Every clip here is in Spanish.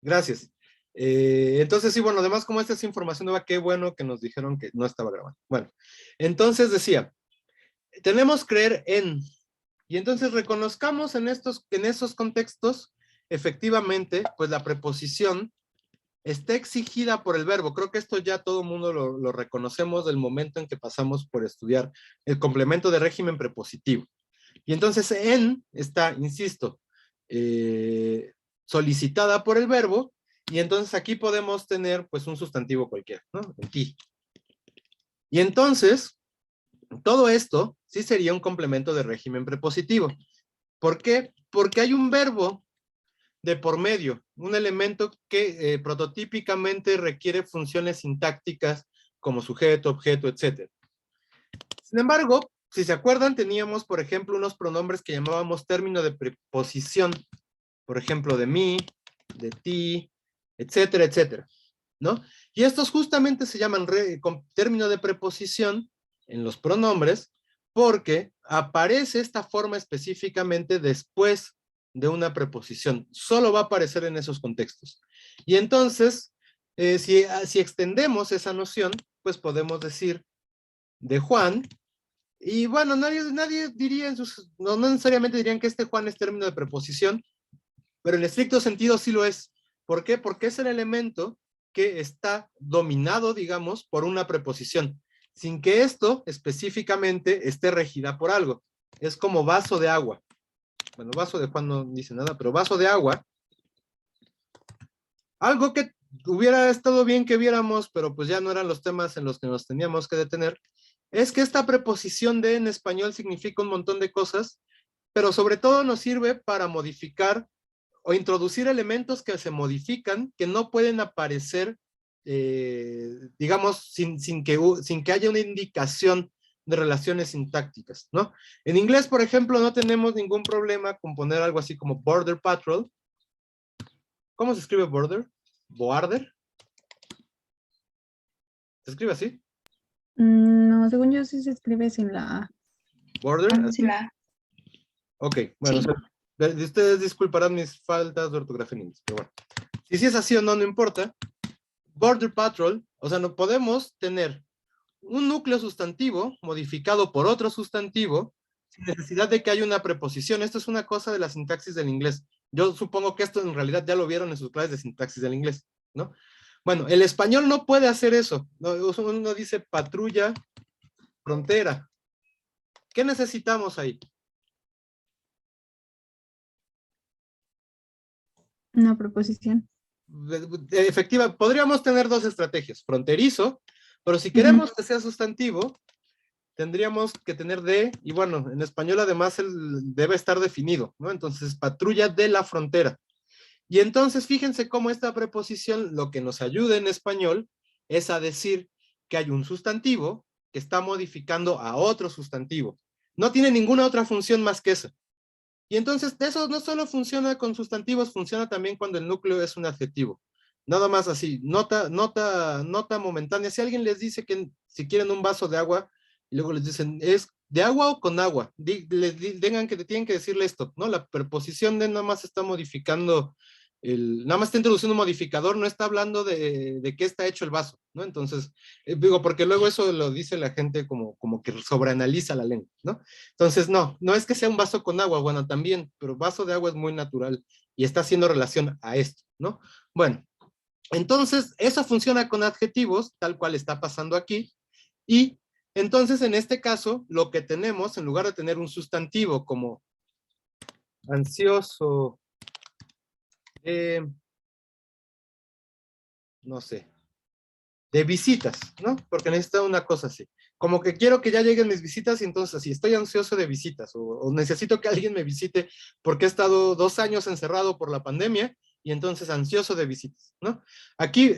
Gracias. Entonces, sí, bueno, además como esta es información nueva, qué bueno que nos dijeron que no estaba grabando. Bueno, entonces decía, tenemos creer en, y entonces reconozcamos en esos contextos, efectivamente, pues la preposición está exigida por el verbo. Creo que esto ya todo el mundo lo reconocemos del momento en que pasamos por estudiar el complemento de régimen prepositivo. Y entonces en está, insisto, solicitada por el verbo, y entonces aquí podemos tener pues un sustantivo cualquiera, ¿no? En ti. Y entonces, todo esto sí sería un complemento de régimen prepositivo. ¿Por qué? Porque hay un verbo de por medio, un elemento que prototípicamente requiere funciones sintácticas como sujeto, objeto, etc. Sin embargo, si se acuerdan, teníamos, por ejemplo, unos pronombres que llamábamos término de preposición, por ejemplo, de mí, de ti, etcétera, etcétera, ¿no? Y estos justamente se llaman término de preposición en los pronombres porque aparece esta forma específicamente después de una preposición. Solo va a aparecer en esos contextos. Y entonces, si extendemos esa noción, pues podemos decir de Juan, y bueno, nadie diría, no necesariamente dirían que este Juan es término de preposición, pero en estricto sentido sí lo es. ¿Por qué? Porque es el elemento que está dominado, digamos, por una preposición, sin que esto específicamente esté regida por algo. Es como vaso de agua. Bueno, vaso de Juan no dice nada, pero vaso de agua. Algo que hubiera estado bien que viéramos, pero pues ya no eran los temas en los que nos teníamos que detener, es que esta preposición de en español significa un montón de cosas, pero sobre todo nos sirve para modificar o introducir elementos que se modifican, que no pueden aparecer, digamos, sin que haya una indicación de relaciones sintácticas, ¿no? En inglés, por ejemplo, no tenemos ningún problema con poner algo así como border patrol. ¿Cómo se escribe border? ¿Border? ¿Se escribe así? No, según yo sí se escribe sin la A. ¿Border? Ah, ¿Así? sin la A. Ok, bueno, Sí. ustedes disculparán mis faltas de ortografía en inglés, pero bueno. Si es así o no, no importa. Border patrol, o sea, no podemos tener un núcleo sustantivo modificado por otro sustantivo sin necesidad de que haya una preposición. Esto es una cosa de la sintaxis del inglés. Yo supongo que esto en realidad ya lo vieron en sus clases de sintaxis del inglés, ¿no? Bueno, el español no puede hacer eso. Uno dice patrulla, frontera. ¿Qué necesitamos ahí? Una preposición. Efectiva, podríamos tener dos estrategias, fronterizo, pero si Ujú. queremos que sea sustantivo, tendríamos que tener de, y bueno, en español además debe estar definido, ¿no? Entonces, patrulla de la frontera. Y entonces, fíjense cómo esta preposición lo que nos ayuda en español es a decir que hay un sustantivo que está modificando a otro sustantivo. No tiene ninguna otra función más que esa. Y entonces, eso no solo funciona con sustantivos, funciona también cuando el núcleo es un adjetivo. Nada más así, nota momentánea. Si alguien les dice que si quieren un vaso de agua, y luego les dicen, ¿es de agua o con agua? Tienen que decirle esto, ¿no? La preposición de nada más está modificando, nada más está introduciendo un modificador, no está hablando de qué está hecho el vaso, ¿no? Entonces, digo, porque luego eso lo dice la gente como que sobreanaliza la lengua, ¿no? Entonces, no es que sea un vaso con agua, bueno, también, pero vaso de agua es muy natural y está haciendo relación a esto, ¿no? Bueno, entonces, eso funciona con adjetivos, tal cual está pasando aquí, y entonces, en este caso, lo que tenemos, en lugar de tener un sustantivo como ansioso, no sé, de visitas, ¿no? Porque necesito una cosa así. Como que quiero que ya lleguen mis visitas y entonces así, estoy ansioso de visitas o necesito que alguien me visite porque he estado 2 años encerrado por la pandemia y entonces ansioso de visitas, ¿no? Aquí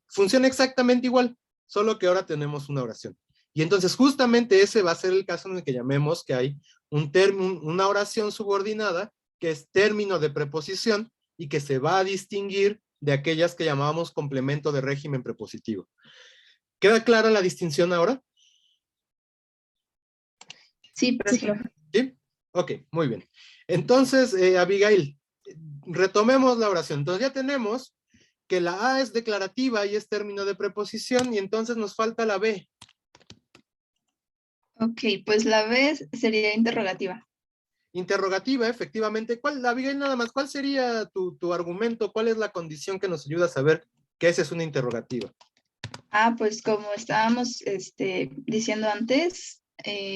funciona exactamente igual, solo que ahora tenemos una oración. Y entonces justamente ese va a ser el caso en el que llamemos que hay una oración subordinada que es término de preposición y que se va a distinguir de aquellas que llamábamos complemento de régimen prepositivo. ¿Queda clara la distinción ahora? Sí, profe. ¿Sí? Ok, muy bien. Entonces, Abigail, retomemos la oración. Entonces ya tenemos que la A es declarativa y es término de preposición, y entonces nos falta la B. Ok, pues la B sería interrogativa. Interrogativa, efectivamente. Abigail, nada más, ¿cuál sería tu argumento? ¿Cuál es la condición que nos ayuda a saber que esa es una interrogativa? Pues como estábamos diciendo antes,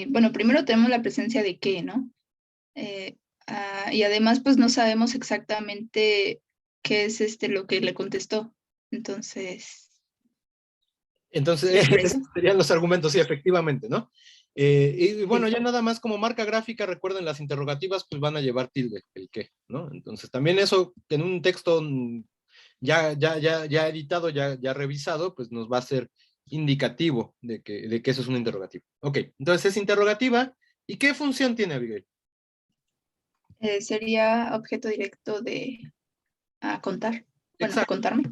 bueno, primero tenemos la presencia de qué, ¿no? Y además, pues no sabemos exactamente qué es lo que le contestó. Entonces, Entonces, sí, es por eso. esos serían los argumentos, sí, efectivamente, ¿no? Y bueno, ya nada más como marca gráfica, recuerden, las interrogativas pues van a llevar tilde, el qué, ¿no? Entonces también eso en un texto ya editado, ya revisado, pues nos va a ser indicativo de que eso es un interrogativo. Ok, entonces es interrogativa. ¿Y qué función tiene, Abigail? Sería objeto directo de contar. Bueno, Exacto. contarme.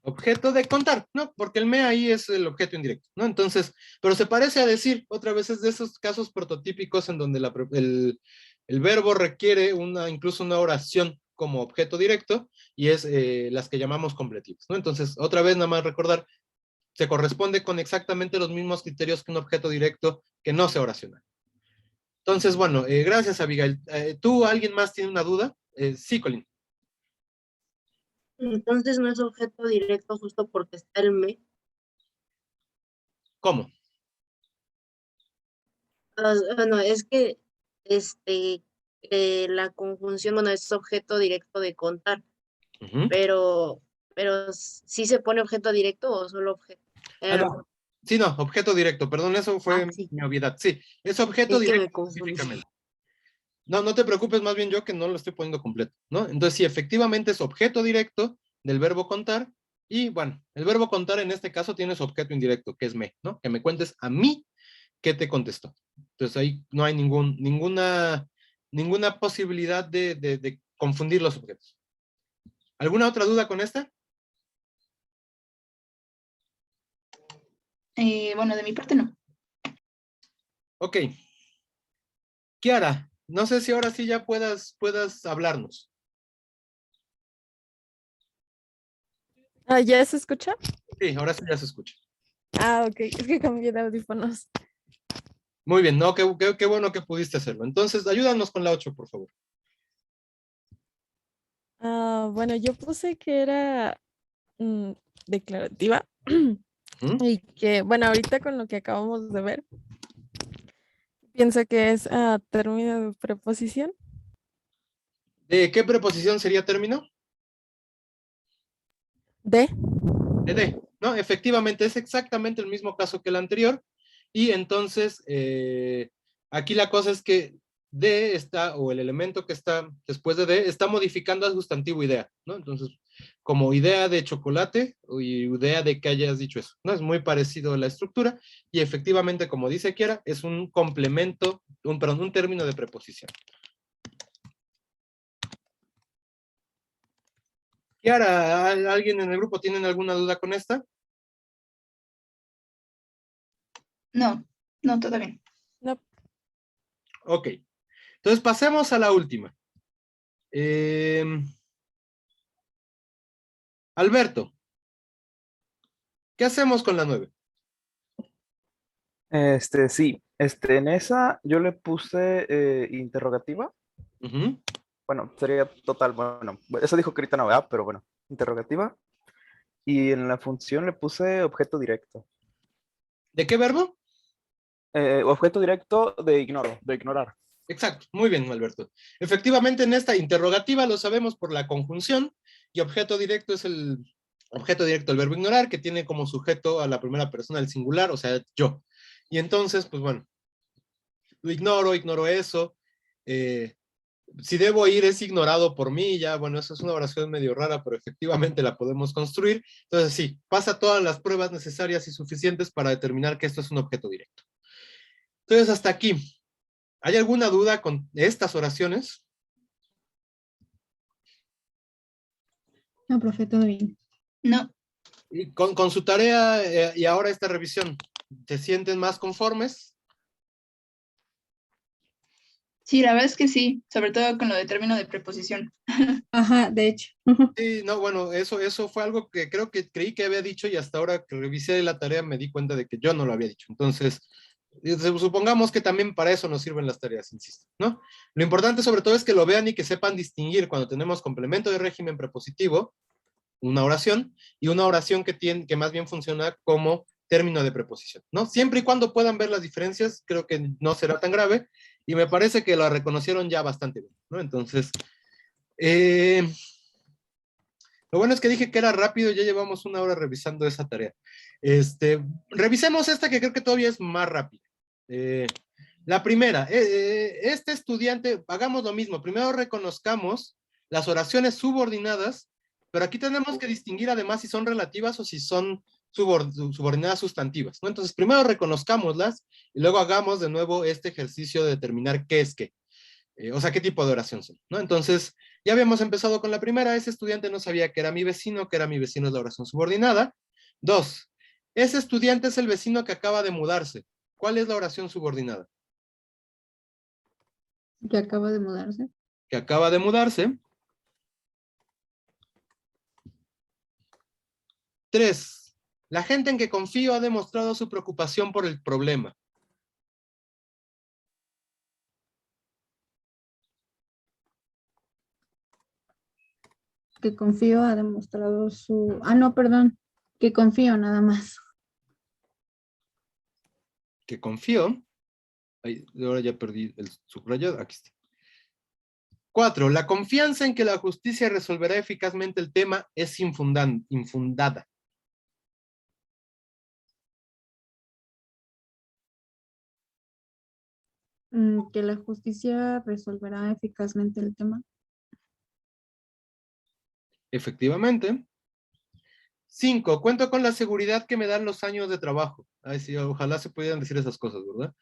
Objeto de contar, ¿no? Porque el me ahí es el objeto indirecto, ¿no? Entonces, pero se parece a decir, otra vez es de esos casos prototípicos en donde el verbo requiere incluso una oración como objeto directo, y es las que llamamos completivas, ¿no? Entonces, otra vez nada más recordar, se corresponde con exactamente los mismos criterios que un objeto directo que no sea oracional. Entonces, bueno, gracias, Abigail. ¿Tú, alguien más tiene una duda? Sí, Colin. Entonces no es objeto directo justo porque está el me. ¿Cómo? Bueno, es que la conjunción, bueno, es objeto directo de contar, Ujú. pero ¿sí se pone objeto directo o solo objeto? No. Sí, no, objeto directo, perdón, eso fue sí. mi obviedad. Sí, es objeto Es que me directo confundí. específicamente. No te preocupes, más bien yo que no lo estoy poniendo completo, ¿no? Entonces, sí, efectivamente es objeto directo del verbo contar, y bueno, el verbo contar en este caso tiene su objeto indirecto, que es me, ¿no? Que me cuentes a mí qué te contestó. Entonces ahí no hay ninguna posibilidad de confundir los objetos. ¿Alguna otra duda con esta? Bueno, de mi parte no. Ok. Kiara, no sé si ahora sí ya puedas hablarnos. ¿Ya se escucha? Sí, ahora sí ya se escucha. Ok, es que cambié de audífonos. Muy bien, no, qué bueno que pudiste hacerlo. Entonces, ayúdanos con la 8, por favor. Bueno, yo puse que era mm, declarativa ¿Mm? y que, bueno, ahorita con lo que acabamos de ver, pienso que es término de preposición. ¿De qué preposición sería término? De. De, ¿no? Efectivamente, es exactamente el mismo caso que el anterior, y entonces, aquí la cosa es que de está, o el elemento que está después de está modificando al sustantivo idea, ¿no? Entonces, como idea de chocolate, o idea de que hayas dicho eso, ¿no? Es muy parecido a la estructura, y efectivamente, como dice Kiara, es un complemento, perdón, un término de preposición. Kiara, ¿alguien en el grupo tiene alguna duda con esta? No, todo bien. No. Ok. Entonces pasemos a la última. Alberto, ¿qué hacemos con la 9? Sí, en esa yo le puse interrogativa. Ujú. Bueno, sería total, bueno, eso dijo que ahorita no, ¿verdad? Pero bueno, interrogativa. Y en la función le puse objeto directo. ¿De qué verbo? Objeto directo de ignoro, de ignorar. Exacto, muy bien, Alberto. Efectivamente, en esta interrogativa lo sabemos por la conjunción, y objeto directo es el objeto directo del verbo ignorar, que tiene como sujeto a la primera persona el singular, o sea, yo. Y entonces, pues bueno, lo ignoro eso. eh, si debo ir es ignorado por mí, ya, bueno, eso es una oración medio rara, pero efectivamente la podemos construir. Entonces sí, pasa todas las pruebas necesarias y suficientes para determinar que esto es un objeto directo. Entonces hasta aquí, ¿hay alguna duda con estas oraciones? No, profe, todo bien. No, Y con su tarea y ahora esta revisión, ¿se sienten más conformes? Sí, la verdad es que sí, sobre todo con lo de término de preposición. Ajá, de hecho. Sí, no, bueno, eso fue algo que creí que había dicho y hasta ahora que revisé la tarea me di cuenta de que yo no lo había dicho. Entonces, supongamos que también para eso nos sirven las tareas, insisto, ¿no? Lo importante sobre todo es que lo vean y que sepan distinguir cuando tenemos complemento de régimen prepositivo, una oración, y una oración que más bien funciona como término de preposición, ¿no? Siempre y cuando puedan ver las diferencias, creo que no será tan grave, y me parece que lo reconocieron ya bastante bien, ¿no? Entonces, eh, lo bueno es que dije que era rápido, ya llevamos una hora revisando esa tarea. Revisemos esta que creo que todavía es más rápida. La primera, este estudiante, hagamos lo mismo, primero reconozcamos las oraciones subordinadas, pero aquí tenemos que distinguir además si son relativas o si son subordinadas sustantivas, ¿no? Entonces, primero reconozcámoslas y luego hagamos de nuevo este ejercicio de determinar qué es qué. O sea, qué tipo de oración son, ¿no? Entonces, ya habíamos empezado con la primera, ese estudiante no sabía que era mi vecino es la oración subordinada. Dos, ese estudiante es el vecino que acaba de mudarse. ¿Cuál es la oración subordinada? Que acaba de mudarse. Que acaba de mudarse. Tres, la gente en que confío ha demostrado su preocupación por el problema. Que confío ha demostrado su... Ah, no, perdón. Que confío nada más. Que confío. Ay, ahora ya perdí el subrayado. Aquí está. 4. La confianza en que la justicia resolverá eficazmente el tema es infundada. Que la justicia resolverá eficazmente el tema. Efectivamente. 5. Cuento con la seguridad que me dan los años de trabajo. Ay, sí, ojalá se pudieran decir esas cosas, ¿verdad?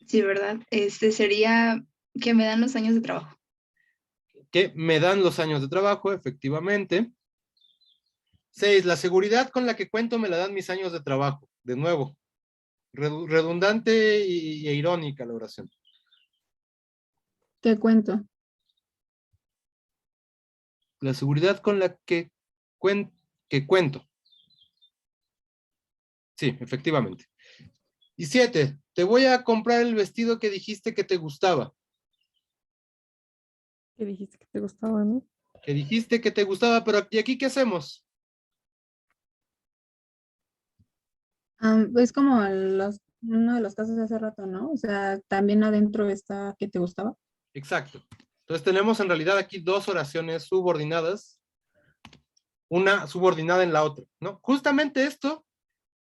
Sí, ¿verdad? Sería que me dan los años de trabajo. Que me dan los años de trabajo, efectivamente. 6. La seguridad con la que cuento me la dan mis años de trabajo. De nuevo, redundante e irónica la oración. ¿Qué cuento? La seguridad con la que cuento. Sí, efectivamente. Y 7. Te voy a comprar el vestido que dijiste que te gustaba. Que dijiste que te gustaba, ¿no? Que dijiste que te gustaba, pero ¿y aquí qué hacemos? Es como uno de los casos de hace rato, ¿no? O sea, también adentro está que te gustaba. Exacto. Entonces tenemos en realidad aquí dos oraciones subordinadas, una subordinada en la otra, ¿no? Justamente esto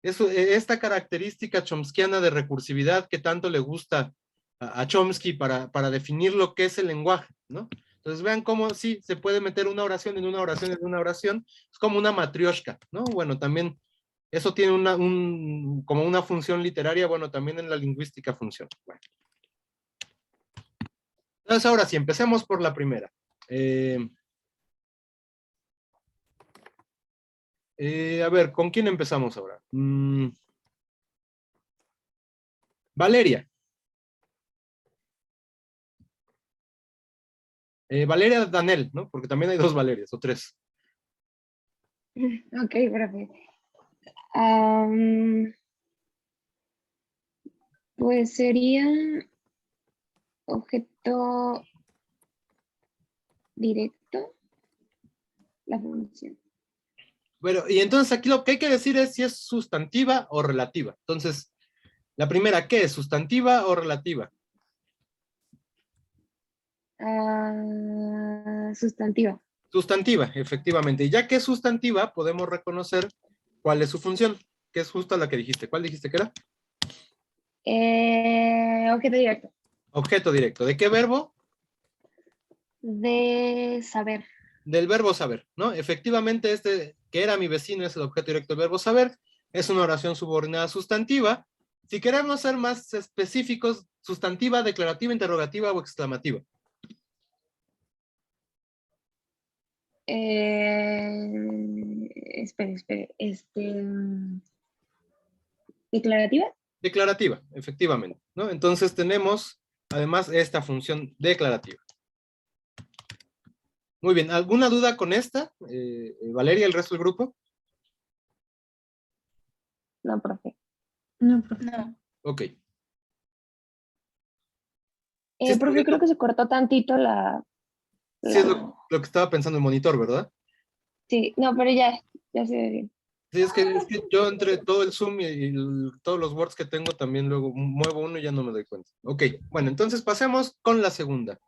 es esta característica chomskiana de recursividad que tanto le gusta a Chomsky para definir lo que es el lenguaje, ¿no? Entonces vean cómo sí se puede meter una oración en una oración en una oración, es como una matrioshka, ¿no? Bueno, también eso tiene como una función literaria, bueno, también en la lingüística funciona. Bueno. Entonces ahora sí, empecemos por la primera. A ver, ¿con quién empezamos ahora? Valeria. Valeria Danel, ¿no? Porque también hay dos Valerias, o tres. Ok, profe. Am, pues sería objeto directo, la función. Bueno, y entonces aquí lo que hay que decir es si es sustantiva o relativa. Entonces, la primera, ¿qué es? ¿Sustantiva o relativa? Sustantiva. Sustantiva, efectivamente. Y ya que es sustantiva, podemos reconocer cuál es su función, que es justo la que dijiste. ¿Cuál dijiste que era? Objeto directo. Objeto directo. ¿De qué verbo? De saber. Del verbo saber, ¿no? Efectivamente, que era mi vecino es el objeto directo del verbo saber. Es una oración subordinada sustantiva. Si queremos ser más específicos, sustantiva, declarativa, interrogativa o exclamativa. Espere. ¿Declarativa? Declarativa, efectivamente, ¿no? Entonces tenemos, además, esta función declarativa. Muy bien, ¿alguna duda con esta? Valeria, el resto del grupo. No, profe. No, profe. No, Ok. ¿Sí está Profe, bien? creo que se cortó tantito la... Sí, es la- lo que estaba pensando el monitor, ¿verdad? Sí, no, pero ya se ve bien. Sí, es que yo entre todo el Zoom y todos los Words que tengo también luego muevo uno y ya no me doy cuenta. Ok, bueno, entonces pasemos con la segunda.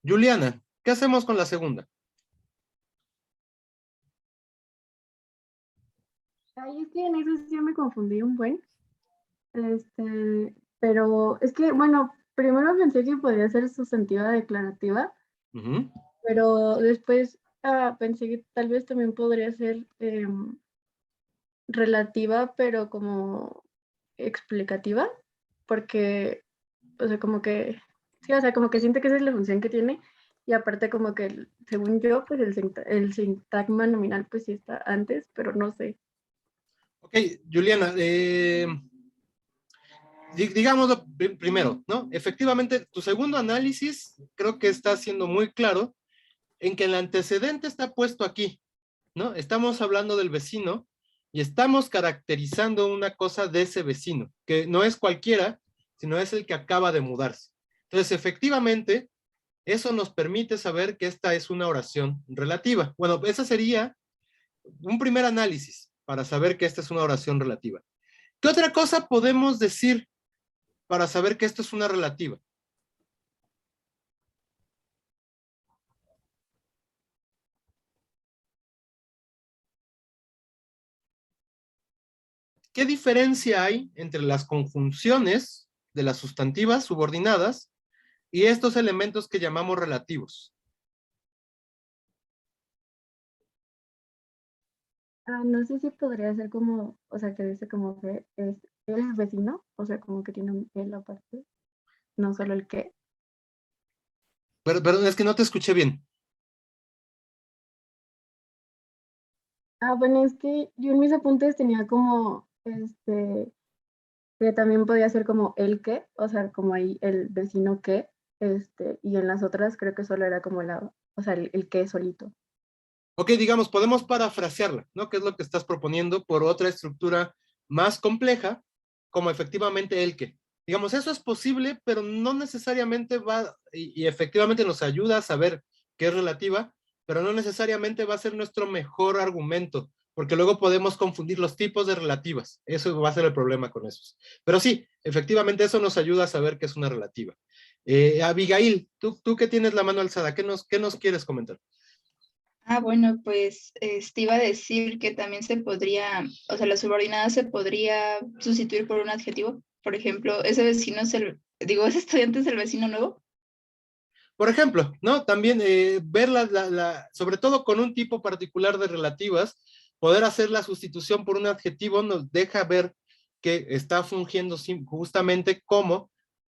Juliana, ¿qué hacemos con la segunda? Ay, es que en eso sí me confundí un buen. Pero es que, bueno, primero pensé que podría ser sustantiva declarativa, Ujú. pero después pensé que tal vez también podría ser relativa, pero como explicativa, porque, o sea, como que, sí, o sea, como que siento que esa es la función que tiene, y aparte como que, según yo, pues el sintagma nominal pues sí está antes, pero no sé. Ok, Juliana, digámoslo primero, ¿no? Efectivamente, tu segundo análisis creo que está siendo muy claro en que el antecedente está puesto aquí, ¿no? Estamos hablando del vecino y estamos caracterizando una cosa de ese vecino, que no es cualquiera, sino es el que acaba de mudarse. Entonces, efectivamente, eso nos permite saber que esta es una oración relativa. Bueno, ese sería un primer análisis para saber que esta es una oración relativa. ¿Qué otra cosa podemos decir para saber que esto es una relativa? ¿Qué diferencia hay entre las conjunciones de las sustantivas subordinadas y estos elementos que llamamos relativos? No sé si podría ser como, o sea, que dice como que es el vecino, o sea, como que tiene un el aparte, no solo el que. Perdón, es que no te escuché bien. Bueno, es que yo en mis apuntes tenía como, que también podía ser como el que, o sea, como ahí el vecino que, y en las otras creo que solo era como o sea, el que solito. Ok, digamos, podemos parafrasearla, ¿no? ¿Qué es lo que estás proponiendo por otra estructura más compleja, como efectivamente el que? Digamos, eso es posible, pero no necesariamente va, y efectivamente nos ayuda a saber qué es relativa, pero no necesariamente va a ser nuestro mejor argumento, porque luego podemos confundir los tipos de relativas. Eso va a ser el problema con esos. Pero sí, efectivamente eso nos ayuda a saber qué es una relativa. Abigail, tú que tienes la mano alzada, ¿qué nos quieres comentar? Bueno, pues iba a decir que también se podría, o sea, la subordinada se podría sustituir por un adjetivo. Por ejemplo, ese vecino es ese estudiante es el vecino nuevo. Por ejemplo, ¿no? También ver sobre todo con un tipo particular de relativas, poder hacer la sustitución por un adjetivo nos deja ver que está fungiendo justamente como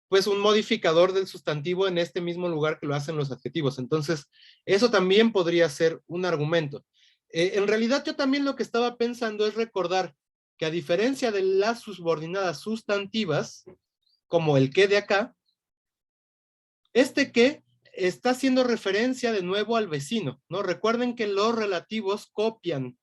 pues un modificador del sustantivo en este mismo lugar que lo hacen los adjetivos. Entonces, eso también podría ser un argumento. En realidad, yo también lo que estaba pensando es recordar que a diferencia de las subordinadas sustantivas, como el que de acá, este que está haciendo referencia de nuevo al vecino, ¿no? Recuerden que los relativos copian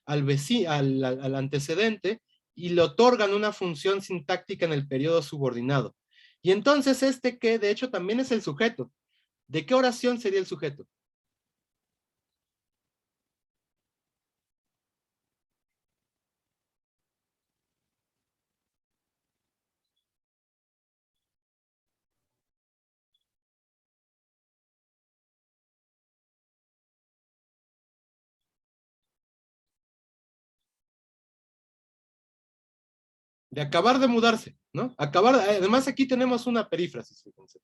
al vecino, al antecedente y le otorgan una función sintáctica en el periodo subordinado. Y entonces este que de hecho también es el sujeto. ¿De qué oración sería el sujeto? De acabar de mudarse, ¿no? Además aquí tenemos una perífrasis, fíjense.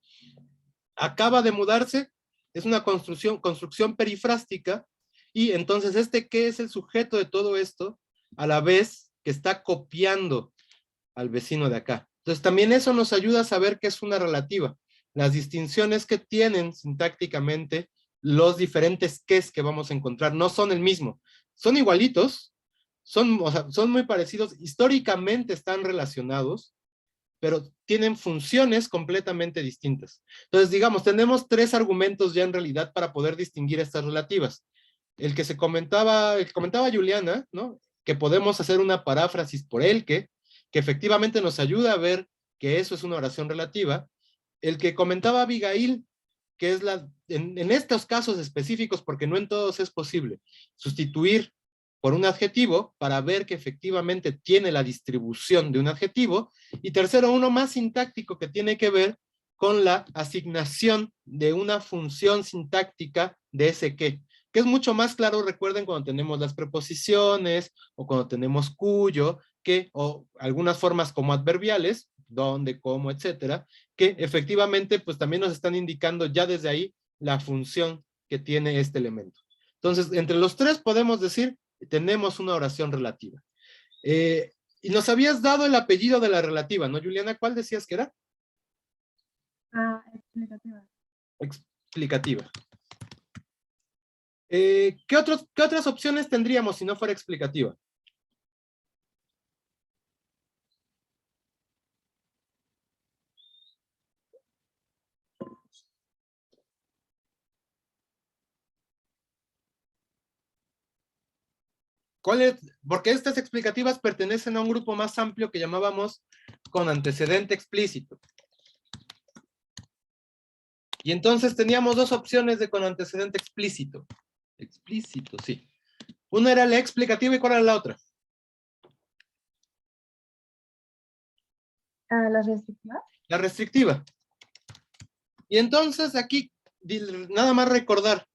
Acaba de mudarse, es una construcción perifrástica, y entonces este que es el sujeto de todo esto, a la vez que está copiando al vecino de acá. Entonces también eso nos ayuda a saber qué es una relativa, las distinciones que tienen sintácticamente los diferentes ques que vamos a encontrar, no son el mismo, son igualitos, o sea, son muy parecidos, históricamente están relacionados, pero tienen funciones completamente distintas. Entonces, digamos, tenemos 3 argumentos ya en realidad para poder distinguir estas relativas. El que comentaba Juliana, ¿no? Que podemos hacer una paráfrasis por el que efectivamente nos ayuda a ver que eso es una oración relativa. El que comentaba Abigail, que es en estos casos específicos, porque no en todos es posible, sustituir por un adjetivo para ver que efectivamente tiene la distribución de un adjetivo. Y tercero, uno más sintáctico que tiene que ver con la asignación de una función sintáctica de ese que es mucho más claro, recuerden, cuando tenemos las preposiciones o cuando tenemos cuyo, o algunas formas como adverbiales, donde, cómo, etcétera, que efectivamente pues también nos están indicando ya desde ahí la función que tiene este elemento. Entonces, entre los 3 podemos decir, tenemos una oración relativa. Y nos habías dado el apellido de la relativa, ¿no, Juliana? ¿Cuál decías que era? Explicativa. Explicativa. ¿Qué otras opciones tendríamos si no fuera explicativa? Porque estas explicativas pertenecen a un grupo más amplio que llamábamos con antecedente explícito. Y entonces teníamos 2 opciones de con antecedente explícito. Explícito, sí. Una era la explicativa y ¿cuál era la otra? ¿Las restrictivas? La restrictiva. Y entonces aquí, nada más recordar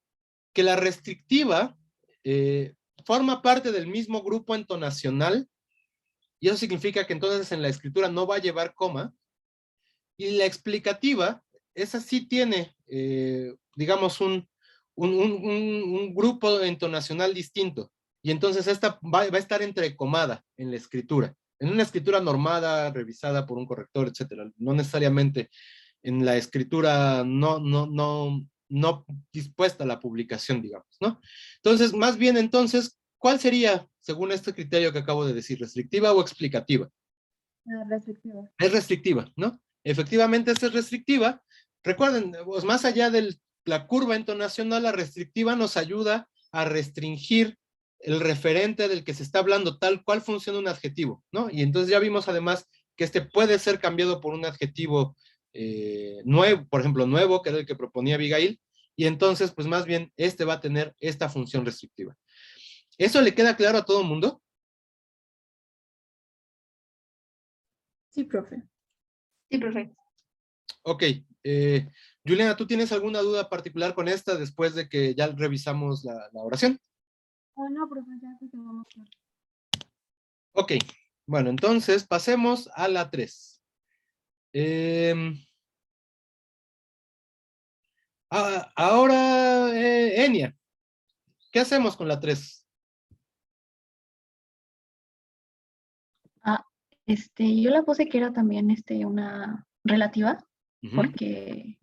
que la restrictiva forma parte del mismo grupo entonacional, y eso significa que entonces en la escritura no va a llevar coma, y la explicativa, esa sí tiene, digamos, un grupo entonacional distinto, y entonces esta va a estar entrecomada en la escritura, en una escritura normada, revisada por un corrector, etcétera, no necesariamente en la escritura no dispuesta a la publicación, digamos, ¿no? Entonces, más bien, entonces, ¿cuál sería, según este criterio que acabo de decir, restrictiva o explicativa? Restrictiva. Es restrictiva, ¿no? Efectivamente, esta es restrictiva. Recuerden, pues más allá de la curva entonacional, la restrictiva nos ayuda a restringir el referente del que se está hablando, tal cual funciona un adjetivo, ¿no? Y entonces ya vimos además que este puede ser cambiado por un adjetivo nuevo, por ejemplo, nuevo, que era el que proponía Abigail, y entonces, pues más bien, este va a tener esta función restrictiva. ¿Eso le queda claro a todo el mundo? Sí, profe. Sí, perfecto. Ok. Juliana, ¿tú tienes alguna duda particular con esta después de que ya revisamos la oración? Oh, no, profe, ya que vamos a... Ok. Bueno, entonces pasemos a la 3. Ahora, Enia, ¿qué hacemos con la 3? Yo la puse que era también una relativa, porque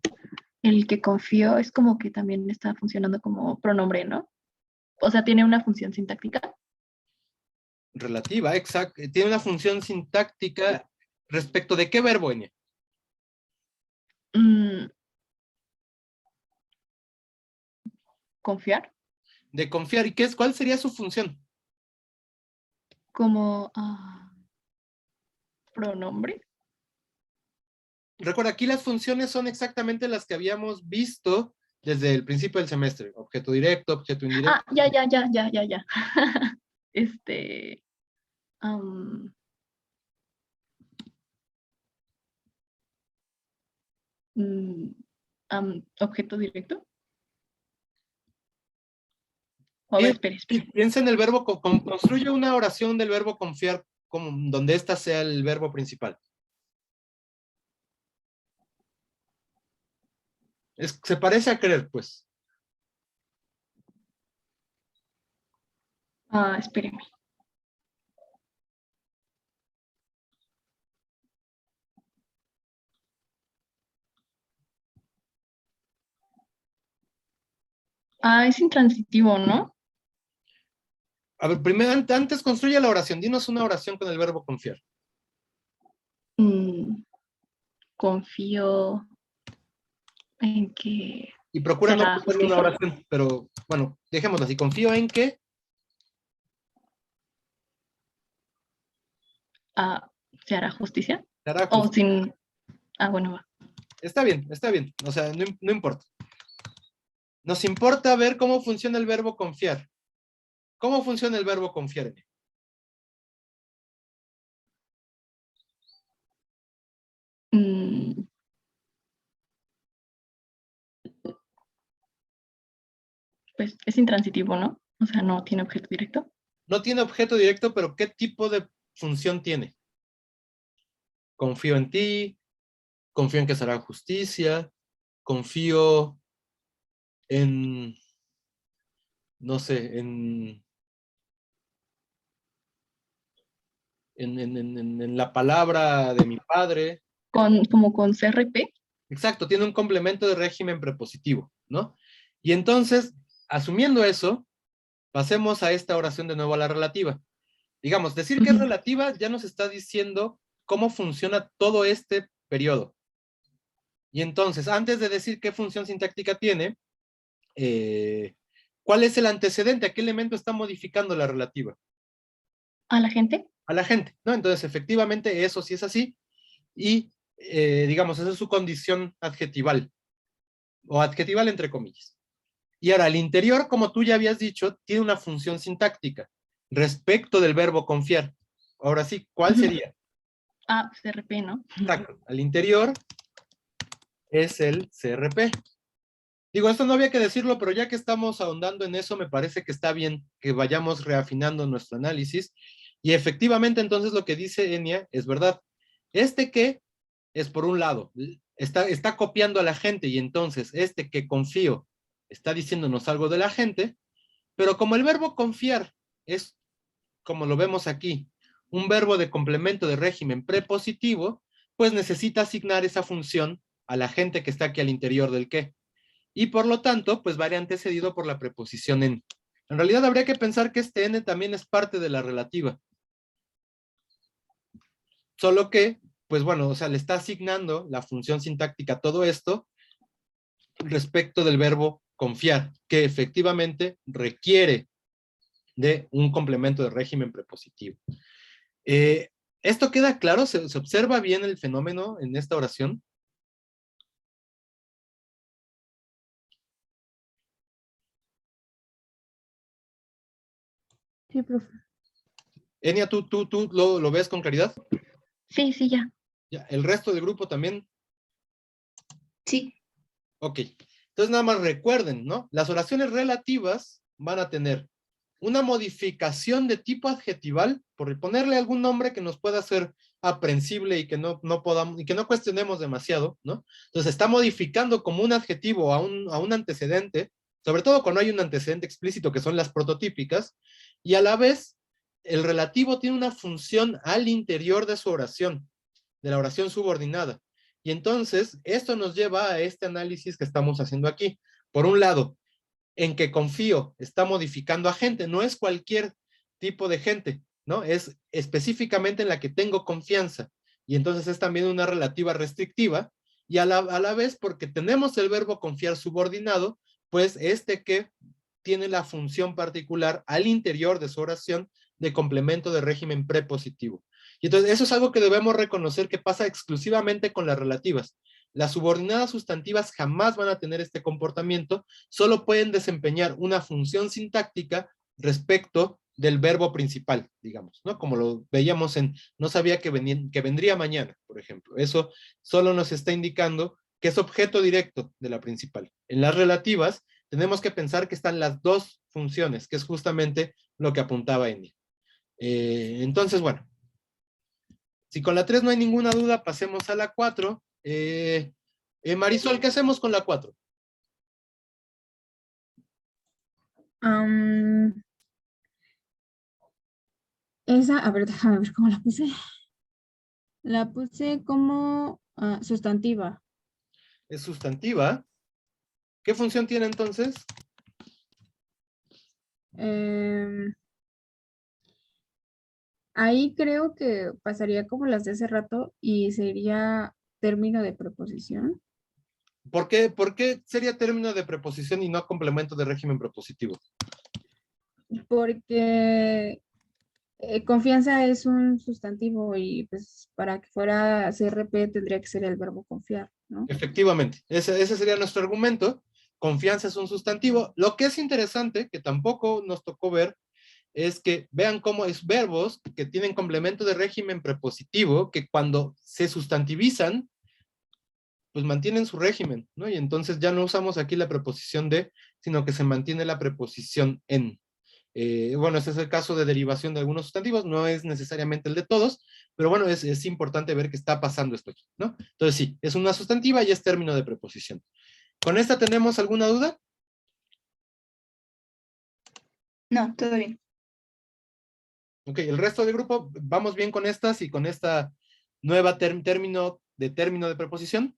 el que confío es como que también está funcionando como pronombre, ¿no? O sea, tiene una función sintáctica. Relativa, exacto. Tiene una función sintáctica respecto de qué verbo, Enia. Confiar. De confiar. ¿Y cuál sería su función? Como pronombre. Recuerda, aquí las funciones son exactamente las que habíamos visto desde el principio del semestre. Objeto directo, objeto indirecto. Ya. Objeto directo. A ver, espere. Piensa en el verbo, construye una oración del verbo confiar, donde ésta sea el verbo principal. Se parece a creer, pues. Espéreme. Es intransitivo, ¿no? A ver, primero, antes construye la oración. Dinos una oración con el verbo confiar. Confío en que Y procura se no hará ponerle una justicia. oración, pero bueno, dejémoslo así. Confío en que ¿Se hará justicia? se hará O justicia. sin... bueno, va. Está bien, está bien. O sea, no importa. Nos importa ver cómo funciona el verbo confiar. ¿Cómo funciona el verbo confiar? Mm, Pues es intransitivo, ¿no? O sea, no tiene objeto directo. No tiene objeto directo, pero ¿qué tipo de función tiene? Confío en ti, confío en que se hará justicia, confío en, no sé, en la palabra de mi padre. Como con CRP. Exacto, tiene un complemento de régimen prepositivo, ¿no? Y entonces, asumiendo eso, pasemos a esta oración de nuevo a la relativa. Digamos, decir que es relativa ya nos está diciendo cómo funciona todo este periodo. Y entonces, antes de decir qué función sintáctica tiene, ¿cuál es el antecedente? ¿A qué elemento está modificando la relativa? ¿A la gente? A la gente, ¿no? Entonces, efectivamente, eso sí es así. Y, digamos, esa es su condición adjetival, o adjetival entre comillas. Y ahora, el interior, como tú ya habías dicho, tiene una función sintáctica respecto del verbo confiar. Ahora sí, ¿cuál sería? CRP, ¿no? Exacto. Al interior es el CRP. Digo, esto no había que decirlo, pero ya que estamos ahondando en eso, me parece que está bien que vayamos reafinando nuestro análisis. Y efectivamente, entonces, lo que dice Enia es verdad. Este que es, por un lado, está copiando a la gente, y entonces este que confío está diciéndonos algo de la gente, pero como el verbo confiar es, como lo vemos aquí, un verbo de complemento de régimen prepositivo, pues necesita asignar esa función a la gente que está aquí al interior del qué. Y por lo tanto, pues va a ir antecedido por la preposición en. En realidad habría que pensar que este n también es parte de la relativa. Solo que, pues bueno, o sea, le está asignando la función sintáctica a todo esto respecto del verbo confiar, que efectivamente requiere de un complemento de régimen prepositivo. ¿Esto queda claro? ¿Se observa bien el fenómeno en esta oración? Sí, profe. Enia, ¿tú lo ves con claridad? Sí, ya. Ya, ¿el resto del grupo también? Sí. Ok. Entonces nada más recuerden, ¿no? Las oraciones relativas van a tener una modificación de tipo adjetival, por ponerle algún nombre que nos pueda ser aprensible y que no podamos, y que no cuestionemos demasiado, ¿no? Entonces está modificando como un adjetivo a un antecedente, sobre todo cuando hay un antecedente explícito que son las prototípicas, y a la vez el relativo tiene una función al interior de su oración, de la oración subordinada. Y entonces esto nos lleva a este análisis que estamos haciendo aquí. Por un lado, en que confío está modificando a gente, no es cualquier tipo de gente, ¿no? Es específicamente en la que tengo confianza, y entonces es también una relativa restrictiva, y a la vez, porque tenemos el verbo confiar subordinado, pues este que tiene la función particular al interior de su oración de complemento de régimen prepositivo. Y entonces eso es algo que debemos reconocer que pasa exclusivamente con las relativas. Las subordinadas sustantivas jamás van a tener este comportamiento, solo pueden desempeñar una función sintáctica respecto del verbo principal, digamos, ¿no? Como lo veíamos en no sabía que vendría mañana, por ejemplo. Eso solo nos está indicando que es objeto directo de la principal. En las relativas tenemos que pensar que están las dos funciones, que es justamente lo que apuntaba Eni. Entonces, bueno, si con la 3 no hay ninguna duda, pasemos a la 4. Marisol, ¿qué hacemos con la 4? Esa, a ver, déjame ver cómo la puse. La puse como sustantiva. Es sustantiva. ¿Qué función tiene entonces? Ahí creo que pasaría como las de hace rato y sería término de preposición. Por qué sería término de preposición y no complemento de régimen prepositivo? Porque confianza es un sustantivo y pues para que fuera CRP tendría que ser el verbo confiar, ¿no? Efectivamente, ese sería nuestro argumento. Confianza es un sustantivo. Lo que es interesante, que tampoco nos tocó ver, es que vean cómo es verbos que tienen complemento de régimen prepositivo, que cuando se sustantivizan, pues mantienen su régimen, ¿no? Y entonces ya no usamos aquí la preposición de, sino que se mantiene la preposición en. Bueno, ese es el caso de derivación de algunos sustantivos, no es necesariamente el de todos, pero bueno, es importante ver que está pasando esto aquí, ¿no? Entonces sí, es una sustantiva y es término de preposición. ¿Con esta tenemos alguna duda? No, todo bien. Ok, el resto del grupo, ¿vamos bien con estas y con esta nueva término de preposición?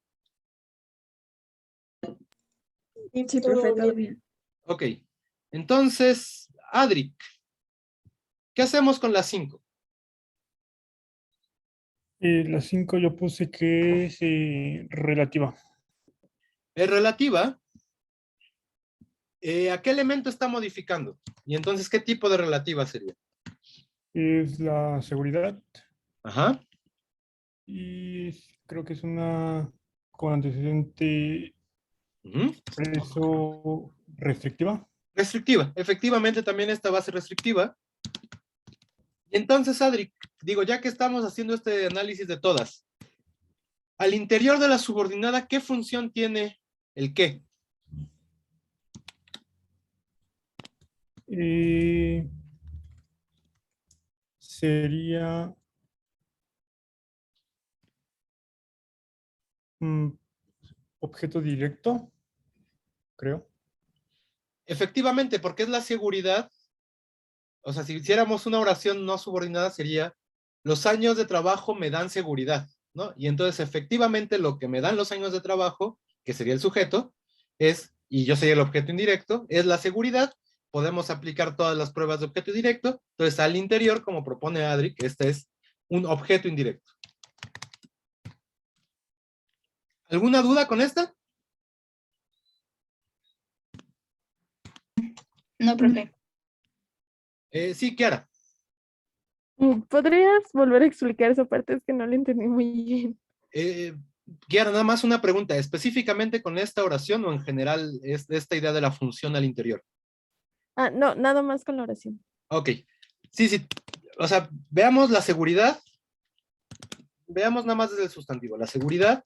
Sí, perfecto, bien. Ok, entonces, Adri, ¿qué hacemos con las 5? La 5 yo puse que es relativa. Es relativa. ¿A qué elemento está modificando? Y entonces, ¿qué tipo de relativa sería? Es la seguridad Ajá. y creo que es una con antecedente Ujú. preso restrictiva. Restrictiva. Efectivamente, también esta va a ser restrictiva. Y entonces, Adri, digo, ya que estamos haciendo este análisis de todas, al interior de la subordinada, ¿qué función tiene el qué? Sería objeto directo, creo. Efectivamente, porque es la seguridad. O sea, si hiciéramos una oración no subordinada sería, los años de trabajo me dan seguridad, ¿no? Y entonces efectivamente lo que me dan los años de trabajo, que sería el sujeto, es, y yo sería el objeto indirecto, es la seguridad. Podemos aplicar todas las pruebas de objeto indirecto. Entonces al interior, como propone Adri, que este es un objeto indirecto. ¿Alguna duda con esta? No, profe. Sí, Kiara. ¿Podrías volver a explicar esa parte? Es que no la entendí muy bien. Kiara, nada más una pregunta, específicamente con esta oración o en general es esta idea de la función al interior. Ah, no, nada más con la oración. Ok, sí, o sea, veamos la seguridad, veamos nada más desde el sustantivo, la seguridad,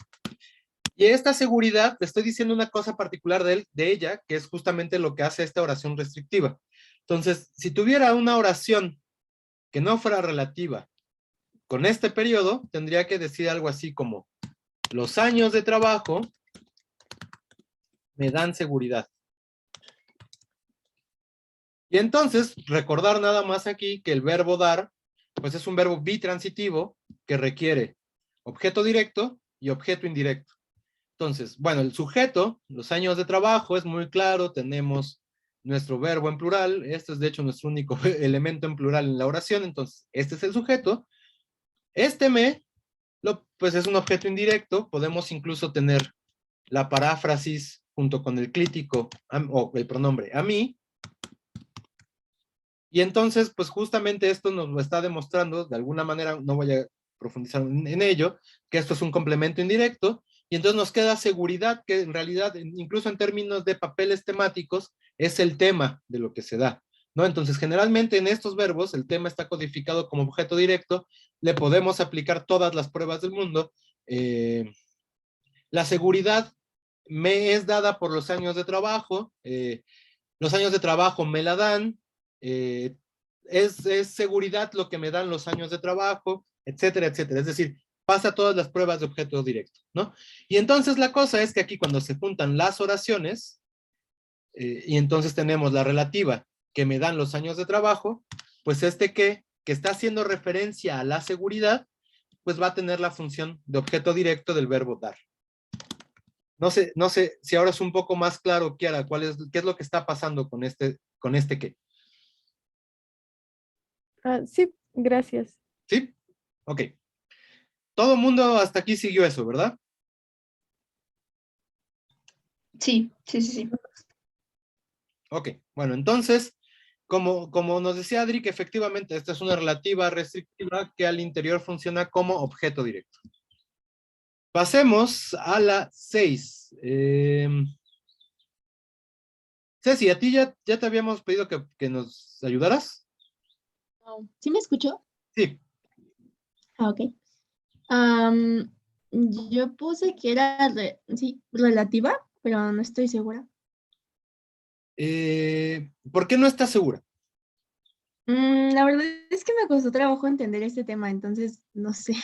y esta seguridad, te estoy diciendo una cosa particular de ella, que es justamente lo que hace esta oración restrictiva. Entonces, si tuviera una oración que no fuera relativa con este periodo, tendría que decir algo así como, los años de trabajo me dan seguridad. Y entonces, recordar nada más aquí que el verbo dar, pues es un verbo bitransitivo que requiere objeto directo y objeto indirecto. Entonces, bueno, el sujeto, los años de trabajo, es muy claro, tenemos nuestro verbo en plural, este es de hecho nuestro único elemento en plural en la oración, entonces este es el sujeto. Este pues es un objeto indirecto, podemos incluso tener la paráfrasis junto con el clítico o el pronombre a mí. Y entonces, pues justamente esto nos lo está demostrando, de alguna manera, no voy a profundizar en ello, que esto es un complemento indirecto, y entonces nos queda seguridad, que en realidad, incluso en términos de papeles temáticos, es el tema de lo que se da, ¿no? Entonces, generalmente en estos verbos, el tema está codificado como objeto directo, le podemos aplicar todas las pruebas del mundo. La seguridad me es dada por los años de trabajo, los años de trabajo me la dan, es seguridad lo que me dan los años de trabajo, etcétera, etcétera. Es decir, pasa todas las pruebas de objeto directo, ¿no? Y entonces la cosa es que aquí cuando se juntan las oraciones, y entonces tenemos la relativa que me dan los años de trabajo, pues este que está haciendo referencia a la seguridad, pues va a tener la función de objeto directo del verbo dar. No sé si ahora es un poco más claro, Kiara, qué es lo que está pasando con este qué. Sí, gracias. ¿Sí? Ok. Todo el mundo hasta aquí siguió eso, ¿verdad? Sí, sí, sí, sí. Ok, bueno, entonces, como nos decía Adri, que efectivamente esta es una relativa restrictiva que al interior funciona como objeto directo. Pasemos a la 6. Ceci, ¿a ti ya te habíamos pedido que nos ayudaras? ¿Sí me escuchó? Sí. Ah, ok. Yo puse que era sí, relativa, pero no estoy segura. ¿Por qué no estás segura? La verdad es que me costó trabajo entender este tema, entonces no sé.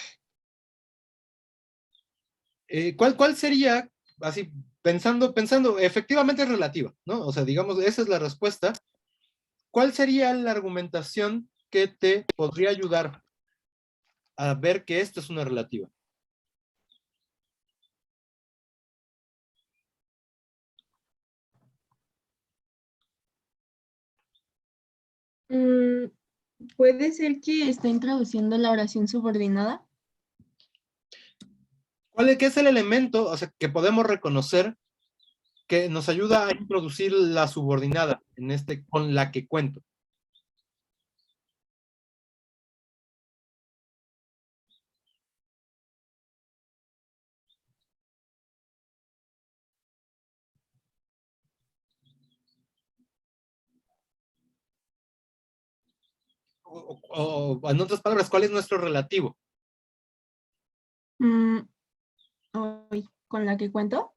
¿Cuál sería, así, pensando, efectivamente es relativa, ¿no? O sea, digamos, esa es la respuesta. ¿Cuál sería la argumentación que te podría ayudar a ver que esto es una relativa? Mm, Puede ser que está introduciendo la oración subordinada. ¿Qué es el elemento, o sea, que podemos reconocer que nos ayuda a introducir la subordinada en con la que cuento? O en otras palabras, ¿cuál es nuestro relativo? Mm, ¿Con la que cuento?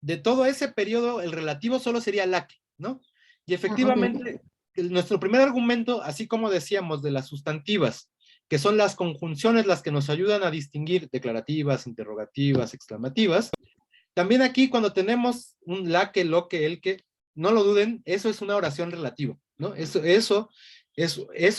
De todo ese periodo, el relativo solo sería la que, ¿no? Y Ok. efectivamente, nuestro primer argumento, así como decíamos de las sustantivas, que son las conjunciones las que nos ayudan a distinguir declarativas, interrogativas, exclamativas, también aquí cuando tenemos un la que, lo que, el que, no lo duden, eso es una oración relativa, ¿no? Esos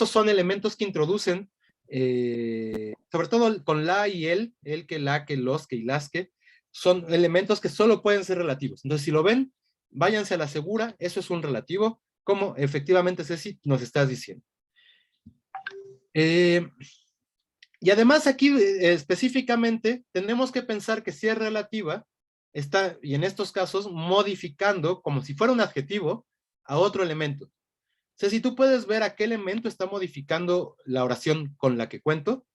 son elementos que introducen, sobre todo con la y el que, la que, los que y las que, son elementos que solo pueden ser relativos. Entonces, si lo ven, váyanse a la segura, eso es un relativo, como efectivamente Ceci nos estás diciendo. Y además aquí específicamente tenemos que pensar que si es relativa, está, y en estos casos, modificando como si fuera un adjetivo a otro elemento. O sea, si tú puedes ver a qué elemento está modificando la oración con la que cuento.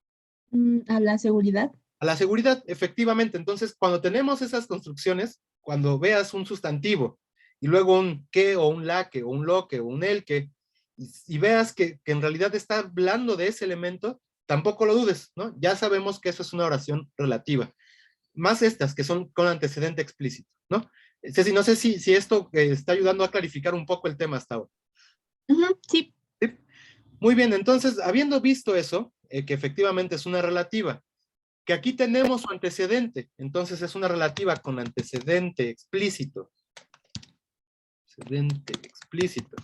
A la seguridad. A la seguridad, efectivamente. Entonces, cuando tenemos esas construcciones, cuando veas un sustantivo y luego un que o un la que o un lo que o un el que, y veas que en realidad está hablando de ese elemento, tampoco lo dudes, ¿no? Ya sabemos que eso es una oración relativa. Más estas que son con antecedente explícito, ¿no? Ceci, no sé si esto está ayudando a clarificar un poco el tema hasta ahora. Sí. ¿Sí? Muy bien, entonces, habiendo visto eso, que efectivamente es una relativa, que aquí tenemos su antecedente, entonces es una relativa con antecedente explícito. Antecedente explícito.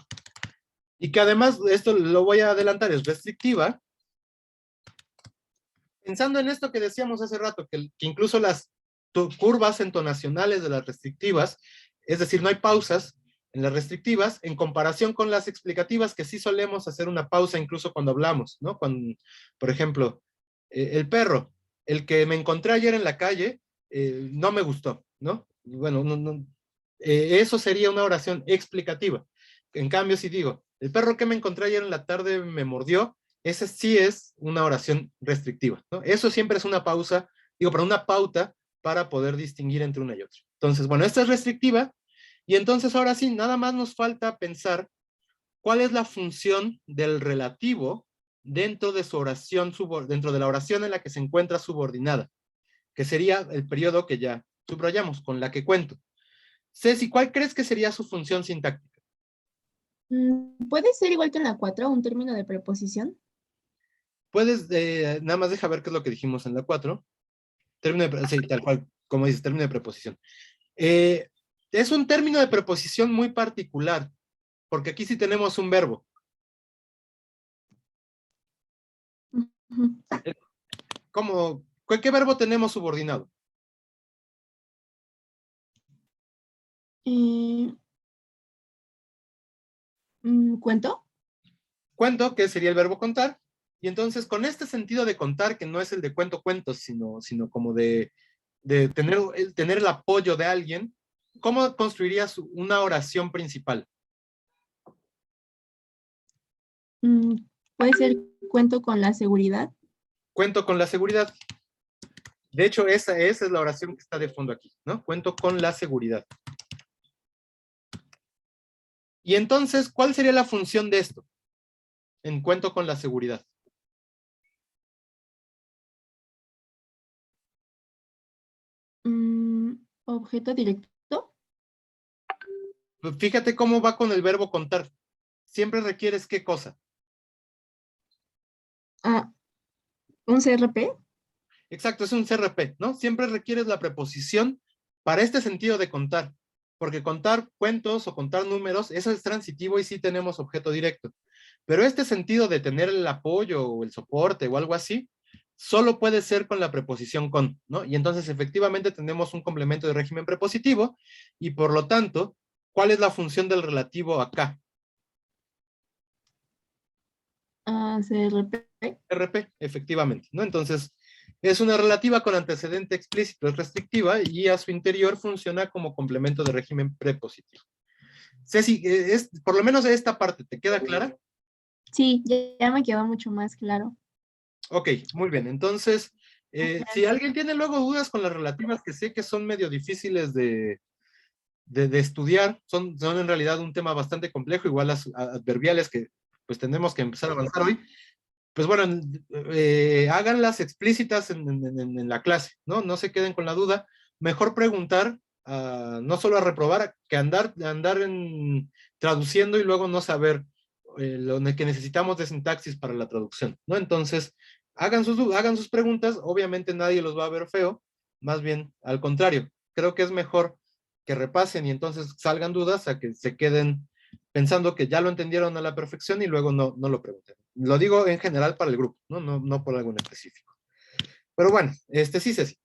Y que además, esto lo voy a adelantar, es restrictiva. Pensando en esto que decíamos hace rato, que incluso las curvas entonacionales de las restrictivas, es decir, no hay pausas en las restrictivas, en comparación con las explicativas, que sí solemos hacer una pausa incluso cuando hablamos, ¿no? Cuando, por ejemplo, el perro, el que me encontré ayer en la calle, no me gustó, ¿no? Bueno, eso sería una oración explicativa. En cambio, si digo, el perro que me encontré ayer en la tarde me mordió, esa sí es una oración restrictiva, ¿no? Eso siempre es una pausa, pero una pauta para poder distinguir entre una y otra. Entonces, bueno, esta es restrictiva, y entonces ahora sí, nada más nos falta pensar cuál es la función del relativo dentro de su oración, dentro de la oración en la que se encuentra subordinada, que sería el periodo que ya subrayamos, con la que cuento. Ceci, ¿cuál crees que sería su función sintáctica? ¿Puede ser igual que en la 4, un término de preposición? Puedes, nada más deja ver qué es lo que dijimos en la 4. Sí, tal cual, como dices, término de preposición. Es un término de preposición muy particular, porque aquí sí tenemos un verbo. ¿Qué verbo tenemos subordinado? ¿Cuento? Cuento, que sería el verbo contar, Y entonces, con este sentido de contar, que no es el de cuento cuentos, sino como de tener el apoyo de alguien, ¿cómo construirías una oración principal? Puede ser cuento con la seguridad. Cuento con la seguridad. De hecho, esa es la oración que está de fondo aquí, ¿no? Cuento con la seguridad. Y entonces, ¿cuál sería la función de esto? En cuento con la seguridad. Objeto directo. Pues fíjate cómo va con el verbo contar. Siempre requieres ¿qué cosa? Un CRP. Exacto, es un CRP, ¿no? Siempre requieres la preposición para este sentido de contar. Porque contar cuentos o contar números, eso es transitivo y sí tenemos objeto directo. Pero este sentido de tener el apoyo o el soporte o algo así, solo puede ser con la preposición con, ¿no? Y entonces efectivamente tenemos un complemento de régimen prepositivo y por lo tanto, ¿cuál es la función del relativo acá? CRP. RP, efectivamente, ¿no? Entonces, es una relativa con antecedente explícito, es restrictiva y a su interior funciona como complemento de régimen prepositivo. Ceci, por lo menos esta parte, ¿te queda clara? Sí, ya me quedó mucho más claro. Ok, muy bien. Entonces, si alguien tiene luego dudas con las relativas, que sé que son medio difíciles de estudiar, son en realidad un tema bastante complejo, igual las adverbiales que pues tenemos que empezar a avanzar hoy, pues bueno, háganlas explícitas en la clase, ¿no? No se queden con la duda. Mejor preguntar, no solo a reprobar, que andar traduciendo y luego no saber lo que necesitamos de sintaxis para la traducción, ¿no? Entonces, hagan sus preguntas, obviamente nadie los va a ver feo, más bien al contrario, creo que es mejor que repasen y entonces salgan dudas a que se queden pensando que ya lo entendieron a la perfección y luego no lo pregunten. Lo digo en general para el grupo, no por algo en específico. Pero bueno, sí, Ceci.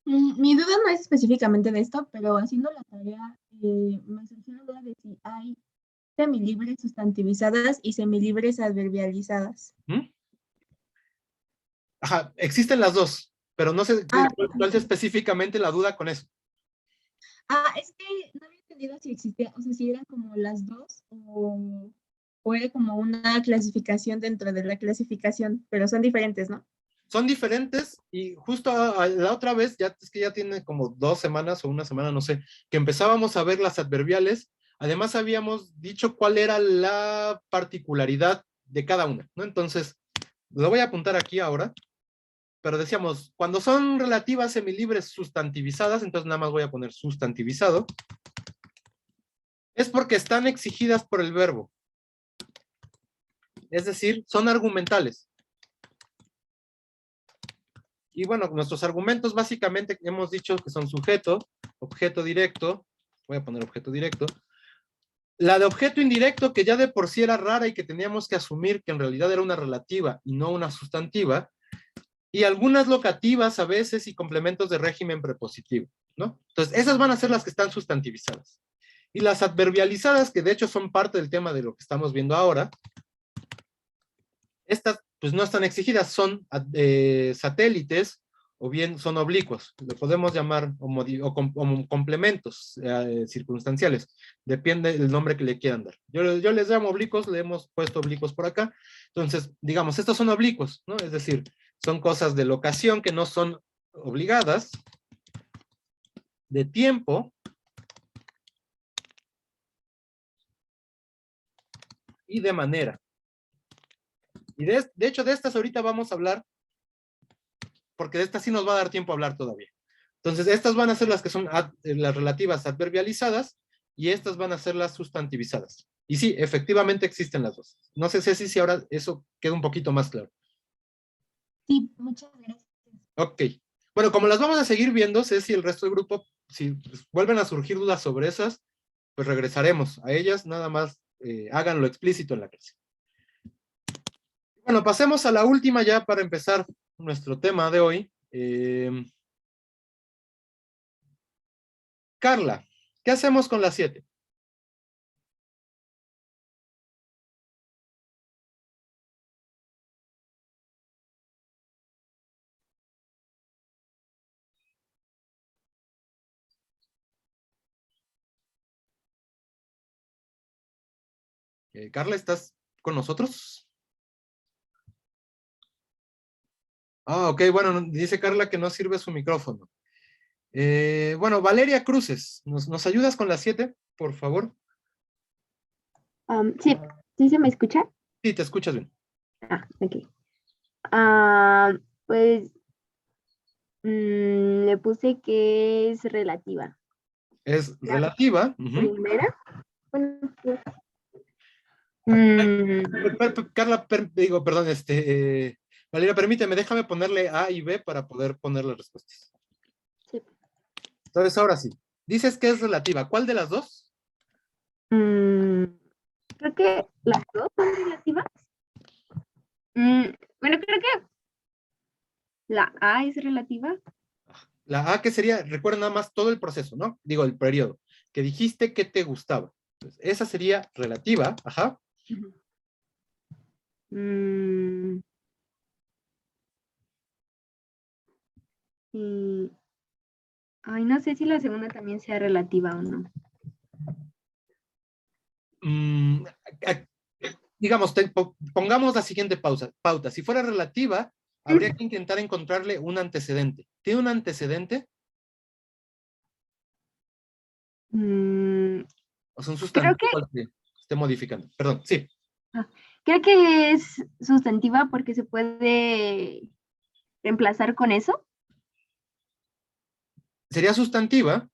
Mi duda no es específicamente de esto, pero haciendo la tarea me surgió la duda de si hay semilibres sustantivizadas y semilibres adverbializadas. Ajá, existen las dos, pero no sé cuál es específicamente la duda con eso. Es que no había entendido si existía, o sea, si eran como las dos o era como una clasificación dentro de la clasificación, pero son diferentes, ¿no? Son diferentes y justo la otra vez, es que ya tiene como 2 semanas o una semana, no sé, que empezábamos a ver las adverbiales. Además habíamos dicho cuál era la particularidad de cada una, ¿no? Entonces, lo voy a apuntar aquí ahora, pero decíamos, cuando son relativas semilibres sustantivizadas, entonces nada más voy a poner sustantivizado, es porque están exigidas por el verbo. Es decir, son argumentales. Y bueno, nuestros argumentos básicamente hemos dicho que son sujeto, objeto directo, voy a poner objeto directo, la de objeto indirecto que ya de por sí era rara y que teníamos que asumir que en realidad era una relativa y no una sustantiva, y algunas locativas a veces y complementos de régimen prepositivo, ¿no? Entonces, esas van a ser las que están sustantivizadas. Y las adverbializadas, que de hecho son parte del tema de lo que estamos viendo ahora, estas pues no están exigidas, son satélites o bien son oblicuos, le podemos llamar o complementos circunstanciales, depende del nombre que le quieran dar. Yo les llamo oblicuos, le hemos puesto oblicuos por acá, entonces digamos, estos son oblicuos, ¿no? Es decir, son cosas de locación que no son obligadas, de tiempo, y de manera. Y de hecho de estas ahorita vamos a hablar, porque de estas sí nos va a dar tiempo a hablar todavía. Entonces, estas van a ser las que son las relativas adverbializadas y estas van a ser las sustantivizadas. Y sí, efectivamente existen las dos. No sé si ahora eso queda un poquito más claro. Sí, muchas gracias. Ok. Bueno, como las vamos a seguir viendo, Ceci y el resto del grupo, si vuelven a surgir dudas sobre esas, pues regresaremos a ellas, nada más háganlo explícito en la clase. Bueno, pasemos a la última ya para empezar nuestro tema de hoy. Carla, ¿qué hacemos con las 7? Carla, ¿estás con nosotros? Ah, ok, bueno, dice Carla que no sirve su micrófono. Bueno, Valeria Cruces, ¿nos ayudas con las 7, por favor? Sí, ¿sí se me escucha? Sí, te escuchas bien. Ah, ok. Pues le puse que es relativa. Es La relativa. Ujú. primera. Bueno, pues, Carla, perdón, Valeria, permíteme, déjame ponerle A y B para poder poner las respuestas. sí. Entonces, ahora sí. Dices que es relativa. ¿Cuál de las dos? Creo que las dos son relativas. Bueno, creo que la A es relativa. La A, que sería, recuerda nada más todo el proceso, ¿no? Digo, el periodo. Que dijiste que te gustaba. Entonces, esa sería relativa, ajá. Y, ay, no sé si la segunda también sea relativa o no. Digamos, pongamos la siguiente pauta. Si fuera relativa, habría que intentar encontrarle un antecedente. ¿Tiene un antecedente? O sea, un sustantivo que esté modificando. Perdón, sí. Creo que es sustantiva porque se puede reemplazar con eso. Sería sustantiva,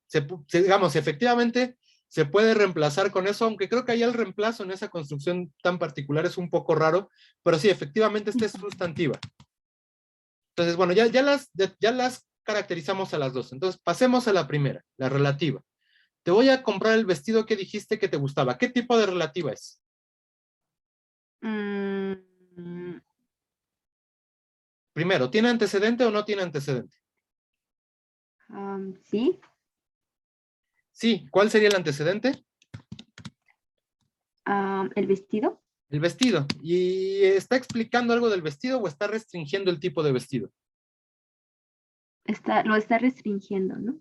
digamos, efectivamente se puede reemplazar con eso, aunque creo que ahí el reemplazo en esa construcción tan particular es un poco raro, pero sí, efectivamente esta es sustantiva. Entonces, bueno, ya las caracterizamos a las dos. Entonces, pasemos a la primera, la relativa. Te voy a comprar el vestido que dijiste que te gustaba. ¿Qué tipo de relativa es? Primero, ¿tiene antecedente o no tiene antecedente? Sí. Sí, ¿cuál sería el antecedente? El vestido. El vestido. ¿Y está explicando algo del vestido o está restringiendo el tipo de vestido? Lo está restringiendo, ¿no?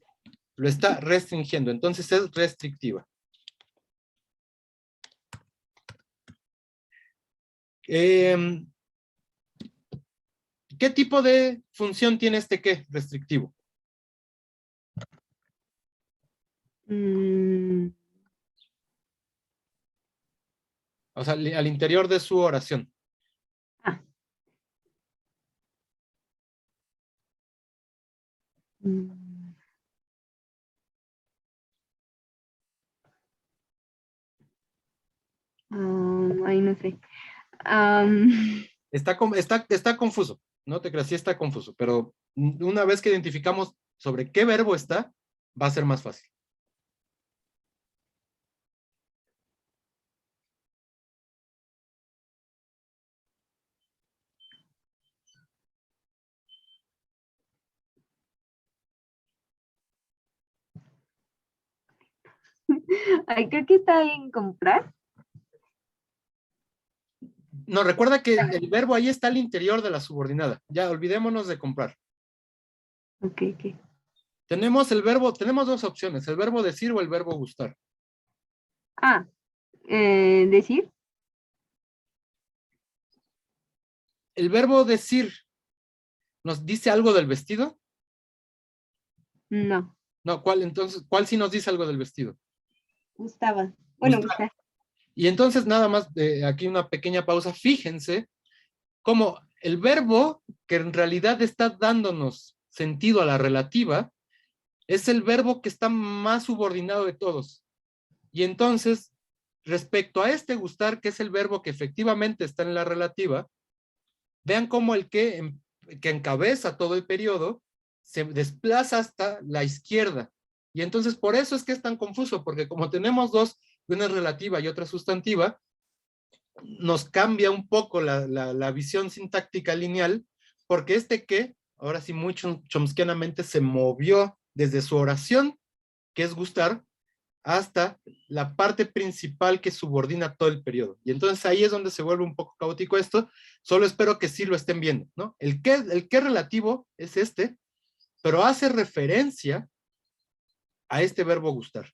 Lo está restringiendo, entonces es restrictiva. ¿Qué tipo de función tiene este qué restrictivo? O sea, al interior de su oración. Ay, no sé. Está confuso, no te creas, sí está confuso, pero una vez que identificamos sobre qué verbo está, va a ser más fácil. Ay, creo que está en comprar. No, recuerda que el verbo ahí está al interior de la subordinada. Ya, olvidémonos de comprar. Ok. Tenemos dos opciones, el verbo decir o el verbo gustar. Decir. El verbo decir, ¿nos dice algo del vestido? No. No, ¿cuál sí nos dice algo del vestido? Gustaba. Bueno, gustar. Y entonces nada más, aquí una pequeña pausa, fíjense cómo el verbo que en realidad está dándonos sentido a la relativa es el verbo que está más subordinado de todos. Y entonces, respecto a este gustar, que es el verbo que efectivamente está en la relativa, vean cómo el que encabeza todo el periodo se desplaza hasta la izquierda. Y entonces por eso es que es tan confuso, porque como tenemos dos, una relativa y otra sustantiva, nos cambia un poco la visión sintáctica lineal, porque este que, ahora sí muy chomskianamente, se movió desde su oración, que es gustar, hasta la parte principal que subordina todo el periodo. Y entonces ahí es donde se vuelve un poco caótico esto, solo espero que sí lo estén viendo, ¿no? El que relativo es este, pero hace referencia a este verbo gustar.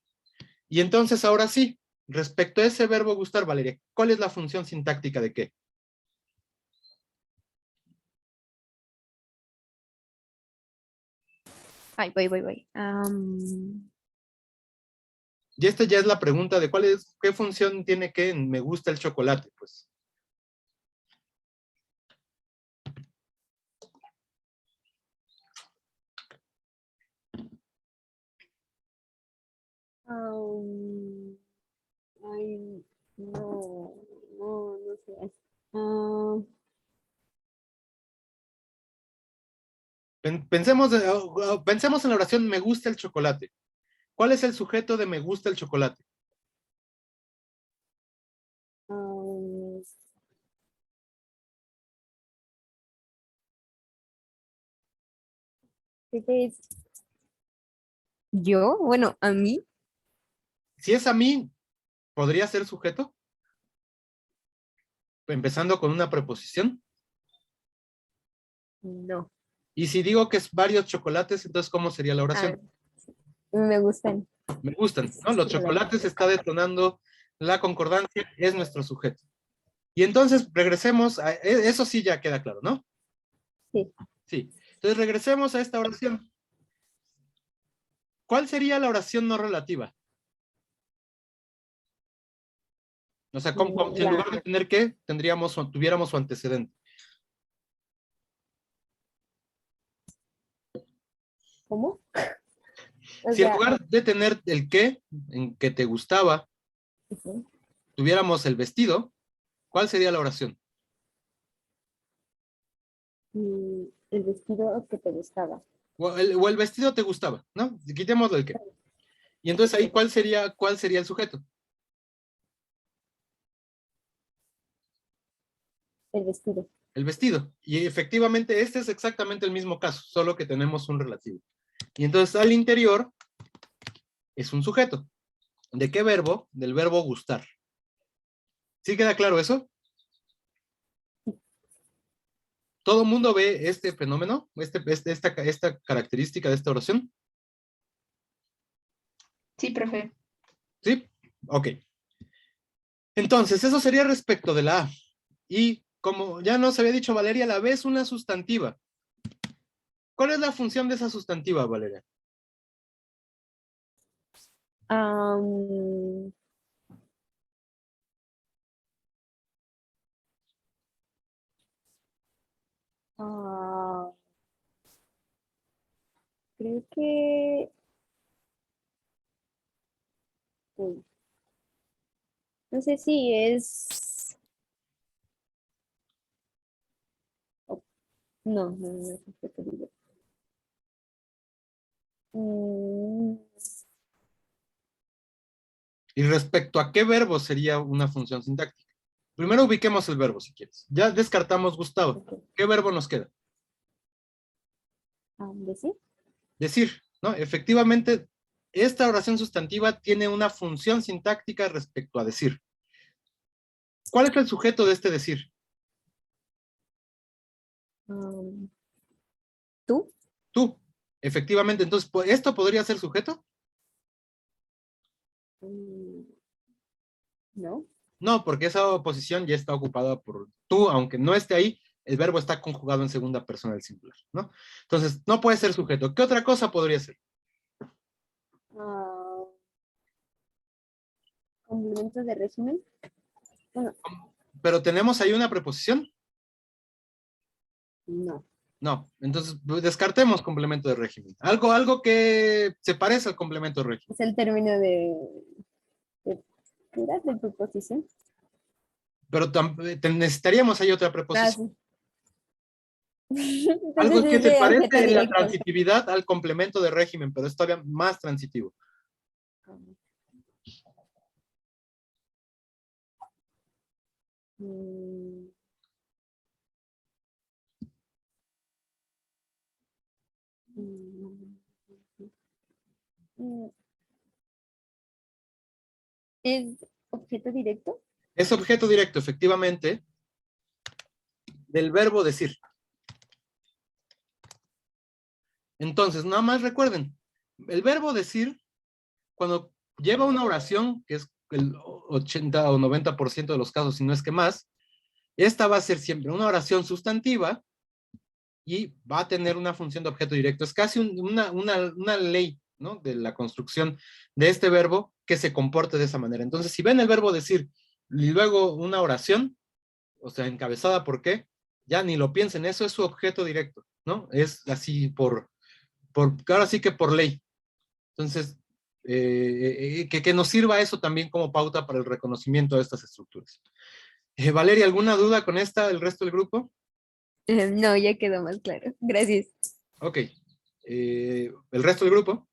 Y entonces ahora sí, Respecto a ese verbo gustar, Valeria, ¿cuál es la función sintáctica de qué? Ay, voy. Y esta ya es la pregunta de qué función tiene que en me gusta el chocolate, pues. Ay, no sé. Pensemos en la oración me gusta el chocolate. ¿Cuál es el sujeto de me gusta el chocolate? Yo, bueno, a mí, Si es a mí, ¿podría ser sujeto? Empezando con una preposición. no. Y si digo que es varios chocolates, entonces ¿cómo sería la oración? Me gustan. Me gustan, ¿no? Los chocolates está detonando la concordancia, es nuestro sujeto. Y entonces regresemos a, eso sí ya queda claro, ¿no? Sí. Sí. Entonces regresemos a esta oración. ¿Cuál sería la oración no relativa? O sea, si en lugar de tener que, tuviéramos su antecedente. ¿Cómo? Si en lugar de tener el que, en que te gustaba, tuviéramos el vestido, ¿cuál sería la oración? El vestido que te gustaba. O el vestido te gustaba, ¿no? Quitémoslo el que. Y entonces ahí, ¿cuál sería el sujeto? El vestido. El vestido. Y efectivamente este es exactamente el mismo caso, solo que tenemos un relativo. Y entonces al interior es un sujeto. ¿De qué verbo? Del verbo gustar. ¿Sí queda claro eso? ¿Todo el mundo ve este fenómeno? Esta característica de esta oración? Sí, profe. ¿Sí? Ok. Entonces, eso sería respecto de la A. Y como ya nos había dicho Valeria, la B es una sustantiva. ¿Cuál es la función de esa sustantiva, Valeria? Creo que... No sé si es... No sé qué te digo. Y respecto a qué verbo sería una función sintáctica. Primero ubiquemos el verbo, si quieres. Ya descartamos Gustavo. ¿Qué verbo nos queda? ¿Decir? Decir, ¿no? Efectivamente, esta oración sustantiva tiene una función sintáctica respecto a decir. ¿Cuál es el sujeto de este decir? ¿Tú? Tú. Efectivamente, entonces, ¿esto podría ser sujeto? No. No, porque esa posición ya está ocupada por tú, aunque no esté ahí, el verbo está conjugado en segunda persona del singular, ¿no? Entonces, no puede ser sujeto. ¿Qué otra cosa podría ser? Complementos de régimen. Bueno, Pero tenemos ahí una preposición. no. No, entonces descartemos complemento de régimen. Algo que se parece al complemento de régimen. Es el término de preposición. Pero necesitaríamos ahí otra preposición. Sí. Algo Entonces que es se de parece objeto en la directo. transitividad al complemento de régimen, pero es todavía más transitivo. ¿Es objeto directo? Es objeto directo, efectivamente, del verbo decir. Entonces, nada más recuerden, el verbo decir, cuando lleva una oración, que es el 80 o 90% de los casos, si no es que más, esta va a ser siempre una oración sustantiva y va a tener una función de objeto directo. Es casi una ley, ¿no?, de la construcción de este verbo que se comporte de esa manera. Entonces, si ven el verbo decir y luego una oración, o sea, encabezada por qué, ya ni lo piensen, eso es su objeto directo, ¿no? Es así ahora sí que por ley. Entonces, que nos sirva eso también como pauta para el reconocimiento de estas estructuras. Valeria, ¿alguna duda con el resto del grupo? No, ya quedó más claro. Gracias. Ok. ¿El resto del grupo?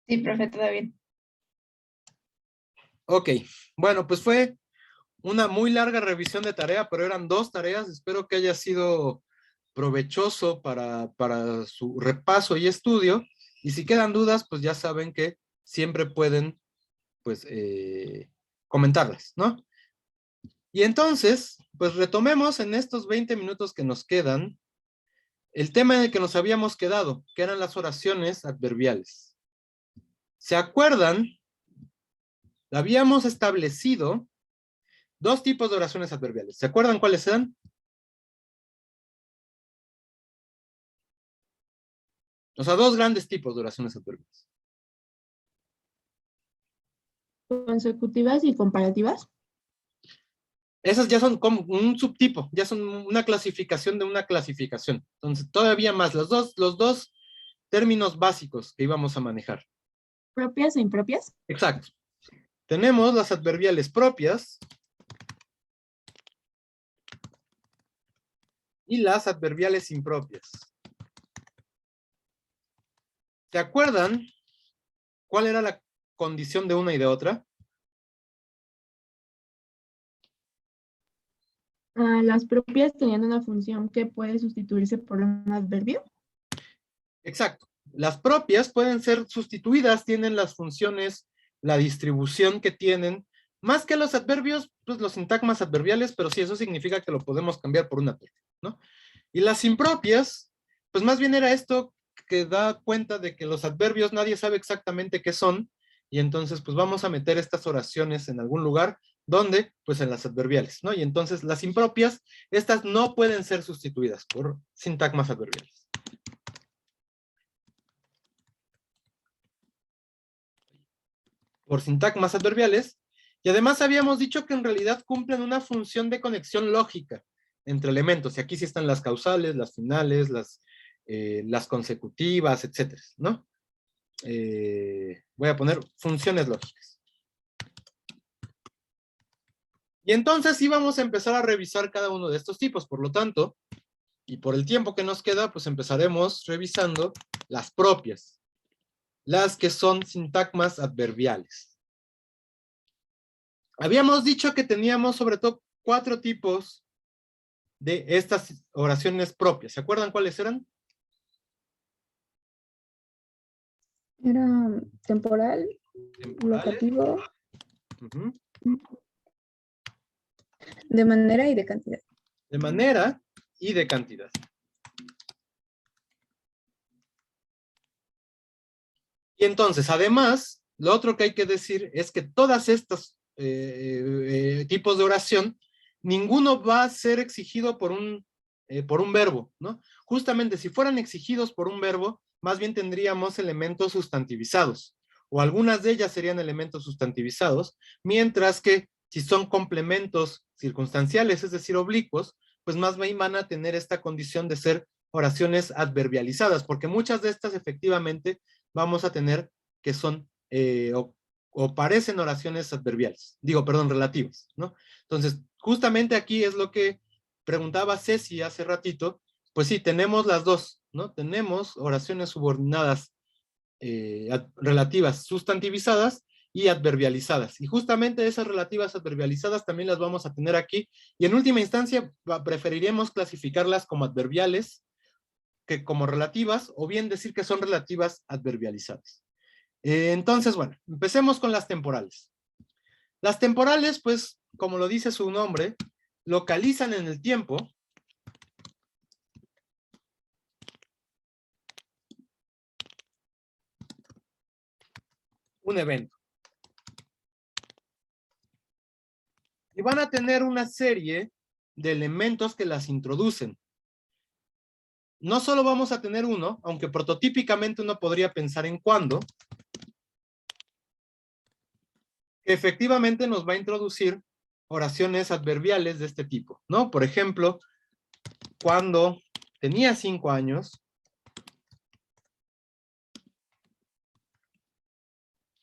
Sí, profe, todo bien. Ok. Bueno, pues fue una muy larga revisión de tarea, pero eran 2 tareas. Espero que haya sido provechoso para su repaso y estudio. Y si quedan dudas, pues ya saben que siempre pueden, pues, comentarlas, ¿no? Y entonces, pues retomemos en estos 20 minutos que nos quedan el tema en el que nos habíamos quedado, que eran las oraciones adverbiales. ¿Se acuerdan? Habíamos establecido 2 tipos de oraciones adverbiales. ¿Se acuerdan cuáles eran? O sea, 2 grandes tipos de oraciones adverbiales. Consecutivas y comparativas. Esas ya son como un subtipo, ya son una clasificación de una clasificación. Entonces, todavía más, los dos términos básicos que íbamos a manejar. ¿Propias e impropias? Exacto. Tenemos las adverbiales propias y las adverbiales impropias. ¿Se acuerdan cuál era la condición de una y de otra? Las propias tenían una función que puede sustituirse por un adverbio. Exacto. Las propias pueden ser sustituidas, tienen las funciones, la distribución que tienen, más que los adverbios, pues los sintagmas adverbiales, pero sí, eso significa que lo podemos cambiar por un adverbio, ¿no? Y las impropias, pues más bien era esto que da cuenta de que los adverbios nadie sabe exactamente qué son, y entonces pues vamos a meter estas oraciones en algún lugar, ¿dónde? Pues en las adverbiales, ¿no? Y entonces las impropias, estas no pueden ser sustituidas por sintagmas adverbiales. Por sintagmas adverbiales, y además habíamos dicho que en realidad cumplen una función de conexión lógica entre elementos, y aquí sí están las causales, las finales, las consecutivas, etcétera, ¿no? Voy a poner funciones lógicas. Y entonces sí vamos a empezar a revisar cada uno de estos tipos, por lo tanto, y por el tiempo que nos queda, pues empezaremos revisando las propias, las que son sintagmas adverbiales. Habíamos dicho que teníamos sobre todo 4 tipos de estas oraciones propias. ¿Se acuerdan cuáles eran? Era temporal, Temporales. locativo, Uh-huh. de manera y de cantidad. De manera y de cantidad. Y entonces, además, lo otro que hay que decir es que todas estas tipos de oración, ninguno va a ser exigido por un verbo, ¿no? Justamente, si fueran exigidos por un verbo, más bien tendríamos elementos sustantivizados, o algunas de ellas serían elementos sustantivizados, mientras que si son complementos circunstanciales, es decir, oblicuos, pues más bien van a tener esta condición de ser oraciones adverbializadas, porque muchas de estas efectivamente vamos a tener que son o parecen oraciones adverbiales, relativas, ¿no? Entonces, justamente aquí es lo que preguntaba Ceci hace ratito, pues sí, tenemos las dos, ¿no? Tenemos oraciones subordinadas relativas sustantivizadas y adverbializadas, y justamente esas relativas adverbializadas también las vamos a tener aquí, y en última instancia preferiremos clasificarlas como adverbiales que como relativas, o bien decir que son relativas adverbializadas. Entonces, bueno, empecemos con las temporales. Las temporales, pues, como lo dice su nombre, localizan en el tiempo un evento. y van a tener una serie de elementos que las introducen. No solo vamos a tener uno, aunque prototípicamente uno podría pensar en cuándo, que efectivamente nos va a introducir oraciones adverbiales de este tipo, ¿no? Por ejemplo, cuando tenía 5 años,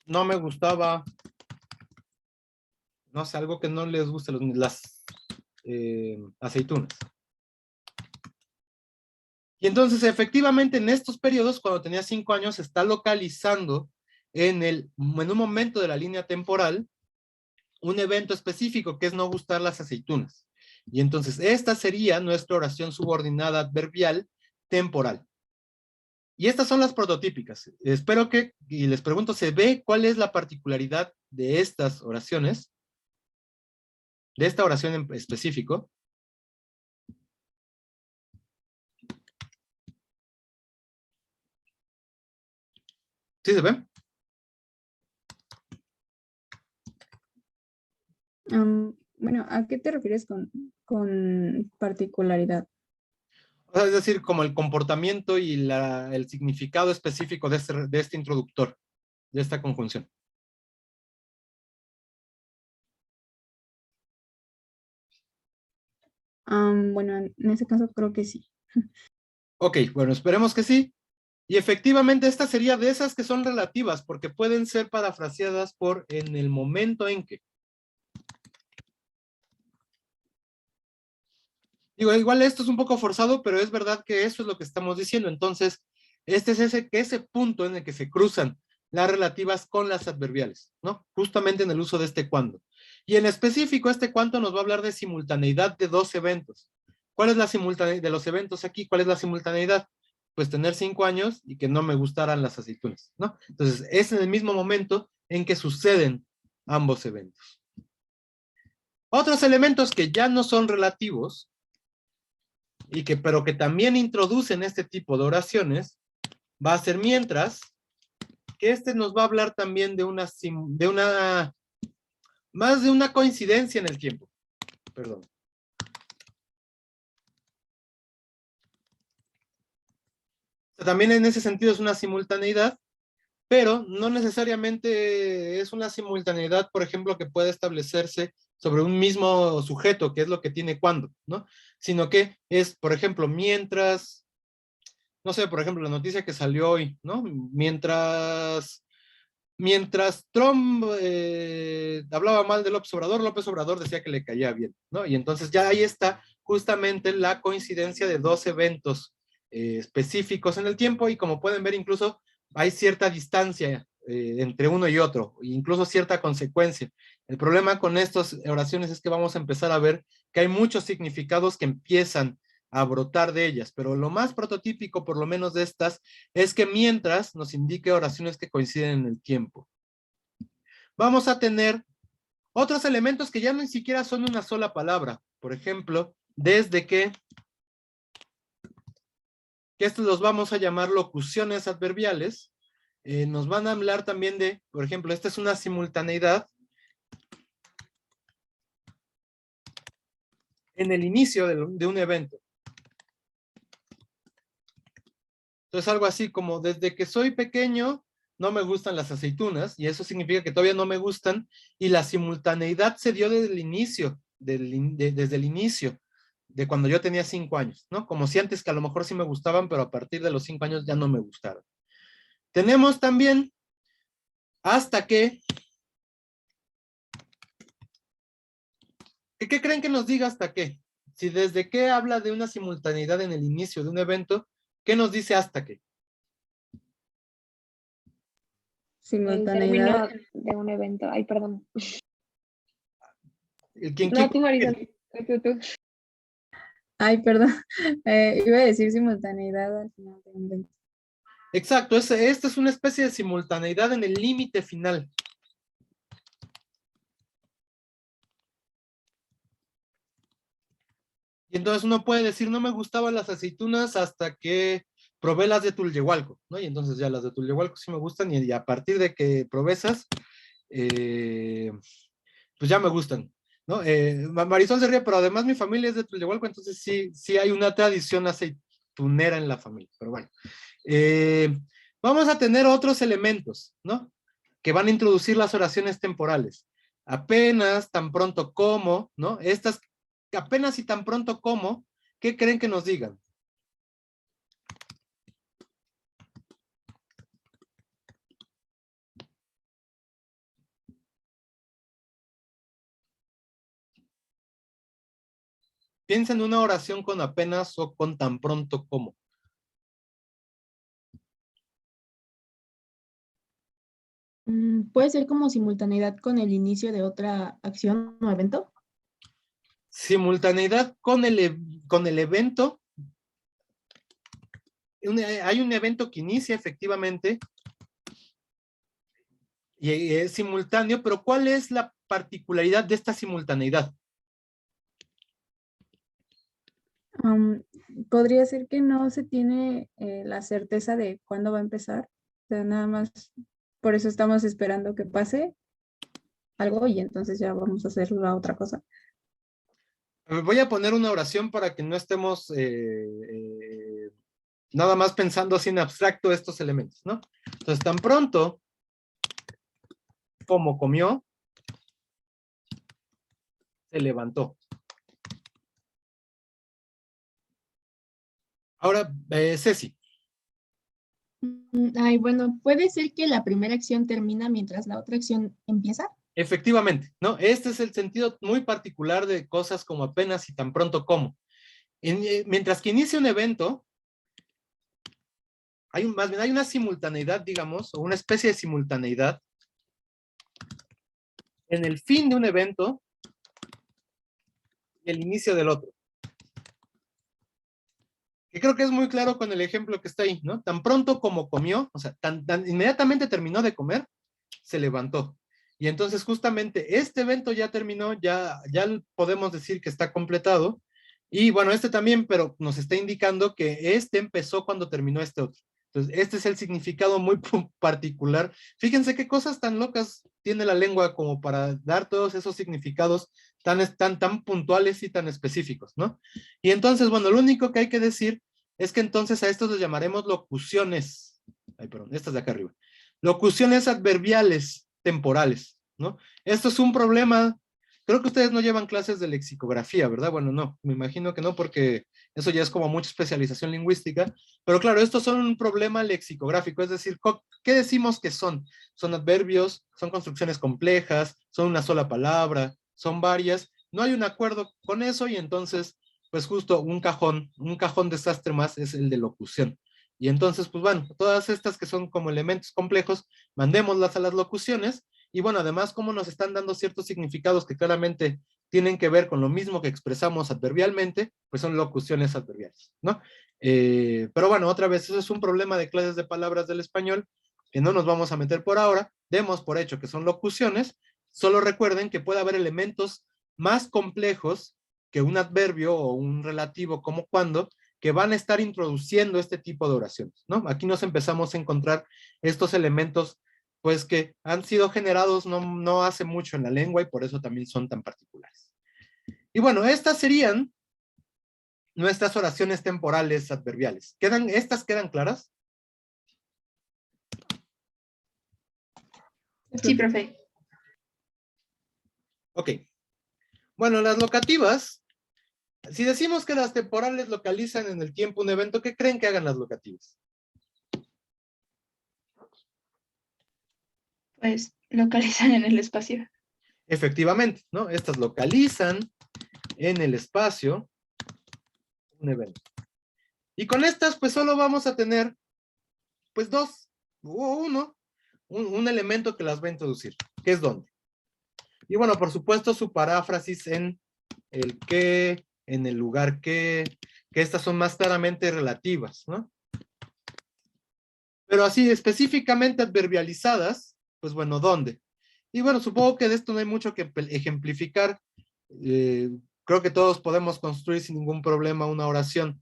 no me gustaba, no sé, algo que no les gusta, las aceitunas. Y entonces, efectivamente, en estos periodos, cuando tenía 5 años, se está localizando en un momento de la línea temporal un evento específico que es no gustar las aceitunas. Y entonces, esta sería nuestra oración subordinada adverbial temporal. Y estas son las prototípicas. Espero que, y les pregunto, ¿se ve cuál es la particularidad de estas oraciones? De esta oración en específico. ¿Sí se ve? Bueno, ¿a qué te refieres con particularidad? O sea, es decir, como el comportamiento y el significado específico de este introductor, de esta conjunción. Bueno, en ese caso creo que sí. Ok, bueno, esperemos que sí. Y efectivamente esta sería de esas que son relativas, porque pueden ser parafraseadas por en el momento en que. Digo, igual esto es un poco forzado, pero es verdad que eso es lo que estamos diciendo. Entonces, este es ese punto en el que se cruzan las relativas con las adverbiales, ¿no? Justamente en el uso de este cuando. Y en específico, este cuando nos va a hablar de simultaneidad de dos eventos. ¿Cuál es la simultaneidad de los eventos aquí? ¿Cuál es la simultaneidad? Pues tener 5 años y que no me gustaran las aceitunas, ¿no? Entonces, es en el mismo momento en que suceden ambos eventos. Otros elementos que ya no son relativos, pero que también introducen este tipo de oraciones, va a ser mientras, que este nos va a hablar también más de una coincidencia en el tiempo. Perdón. También en ese sentido es una simultaneidad, pero no necesariamente es una simultaneidad, por ejemplo, que puede establecerse sobre un mismo sujeto, que es lo que tiene cuando, ¿no? Sino que es, por ejemplo, mientras, no sé, por ejemplo, la noticia que salió hoy, ¿no? Mientras Trump hablaba mal de López Obrador decía que le caía bien, ¿no? Y entonces ya ahí está justamente la coincidencia de dos eventos específicos en el tiempo, y como pueden ver, incluso hay cierta distancia entre uno y otro, incluso cierta consecuencia. El problema con estas oraciones es que vamos a empezar a ver que hay muchos significados que empiezan a brotar de ellas, pero lo más prototípico, por lo menos de estas, es que mientras nos indique oraciones que coinciden en el tiempo. Vamos a tener otros elementos que ya ni siquiera son una sola palabra. Por ejemplo, desde que estos los vamos a llamar locuciones adverbiales, nos van a hablar también de, por ejemplo, esta es una simultaneidad en el inicio de un evento. Entonces algo así como, desde que soy pequeño no me gustan las aceitunas, y eso significa que todavía no me gustan, y la simultaneidad se dio desde el inicio, desde el inicio, de cuando yo tenía 5 años, ¿no? Como si antes que a lo mejor sí me gustaban, pero a partir de los 5 años ya no me gustaron. Tenemos también hasta que. ¿Qué creen que nos diga hasta qué? Si desde qué habla de una simultaneidad en el inicio de un evento, ¿qué nos dice hasta qué? El Simultaneidad. término de un evento. Ay, perdón. ¿Quién No, tú, Marisol. Tú. Ay, perdón. Iba a decir simultaneidad al final de un evento. Exacto, esta es una especie de simultaneidad en el límite final. Y entonces uno puede decir, no me gustaban las aceitunas hasta que probé las de Tulyehualco, ¿no? Y entonces ya las de Tulyehualco sí me gustan, y a partir de que probé esas, pues ya me gustan. ¿no? Marisol se ríe, pero además mi familia es de Tlahuelco, entonces sí hay una tradición aceitunera en la familia, pero bueno. Vamos a tener otros elementos, ¿no? Que van a introducir las oraciones temporales. Apenas, tan pronto como, ¿no? Estas, apenas y tan pronto como, ¿qué creen que nos digan? Piensa en una oración con apenas o con tan pronto como. Puede ser como simultaneidad con el inicio de otra acción o evento. Simultaneidad con el evento. Hay un evento que inicia efectivamente y es simultáneo, pero ¿cuál es la particularidad de esta simultaneidad? Podría ser que no se tiene la certeza de cuándo va a empezar. O sea, nada más por eso estamos esperando que pase algo y entonces ya vamos a hacer la otra cosa. Voy a poner una oración para que no estemos nada más pensando así en abstracto estos elementos, ¿no? Entonces, tan pronto como comió, se levantó. Ahora, Ceci. Ay, bueno, puede ser que la primera acción termina mientras la otra acción empieza. Efectivamente, ¿no? Este es el sentido muy particular de cosas como apenas y tan pronto como. Mientras que inicia un evento, más bien hay una simultaneidad, digamos, o una especie de simultaneidad en el fin de un evento y el inicio del otro. Que creo que es muy claro con el ejemplo que está ahí, ¿no? Tan pronto como comió, o sea, tan inmediatamente terminó de comer, se levantó. Y entonces justamente este evento ya terminó, ya podemos decir que está completado. Y bueno, este también, pero nos está indicando que este empezó cuando terminó este otro. Entonces, este es el significado muy particular. Fíjense qué cosas tan locas tiene la lengua como para dar todos esos significados tan puntuales y tan específicos, ¿no? Y entonces, bueno, lo único que hay que decir es que entonces a estos los llamaremos locuciones. Ay, perdón, estas de acá arriba. Locuciones adverbiales temporales, ¿no? Esto es un problema. Creo que ustedes no llevan clases de lexicografía, ¿verdad? Bueno, no, me imagino que no, porque eso ya es como mucha especialización lingüística, pero claro, estos son un problema lexicográfico, es decir, ¿qué decimos que son? Son adverbios, son construcciones complejas, son una sola palabra, son varias, no hay un acuerdo con eso y entonces, pues justo un cajón desastre más es el de locución. Y entonces, pues bueno, todas estas que son como elementos complejos, mandémoslas a las locuciones. Y bueno, además, como nos están dando ciertos significados que claramente tienen que ver con lo mismo que expresamos adverbialmente, pues son locuciones adverbiales, ¿no? Pero bueno, otra vez, eso es un problema de clases de palabras del español que no nos vamos a meter por ahora. Demos por hecho que son locuciones. Solo recuerden que puede haber elementos más complejos que un adverbio o un relativo como cuando, que van a estar introduciendo este tipo de oraciones, ¿no? Aquí nos empezamos a encontrar estos elementos pues que han sido generados no hace mucho en la lengua y por eso también son tan particulares. Y bueno, estas serían nuestras oraciones temporales adverbiales. ¿Estas quedan claras? Sí, profe. Ok. Bueno, las locativas, si decimos que las temporales localizan en el tiempo un evento, ¿qué creen que hagan las locativas? Pues localizan en el espacio. Efectivamente, ¿no? Estas localizan en el espacio un evento. Y con estas, pues solo vamos a tener, pues dos, o un elemento que las va a introducir, que es dónde. Y bueno, por supuesto, su paráfrasis en el qué, en el lugar que estas son más claramente relativas, ¿no? Pero así específicamente adverbializadas, pues bueno, ¿dónde? Y bueno, supongo que de esto no hay mucho que ejemplificar. Creo que todos podemos construir sin ningún problema una oración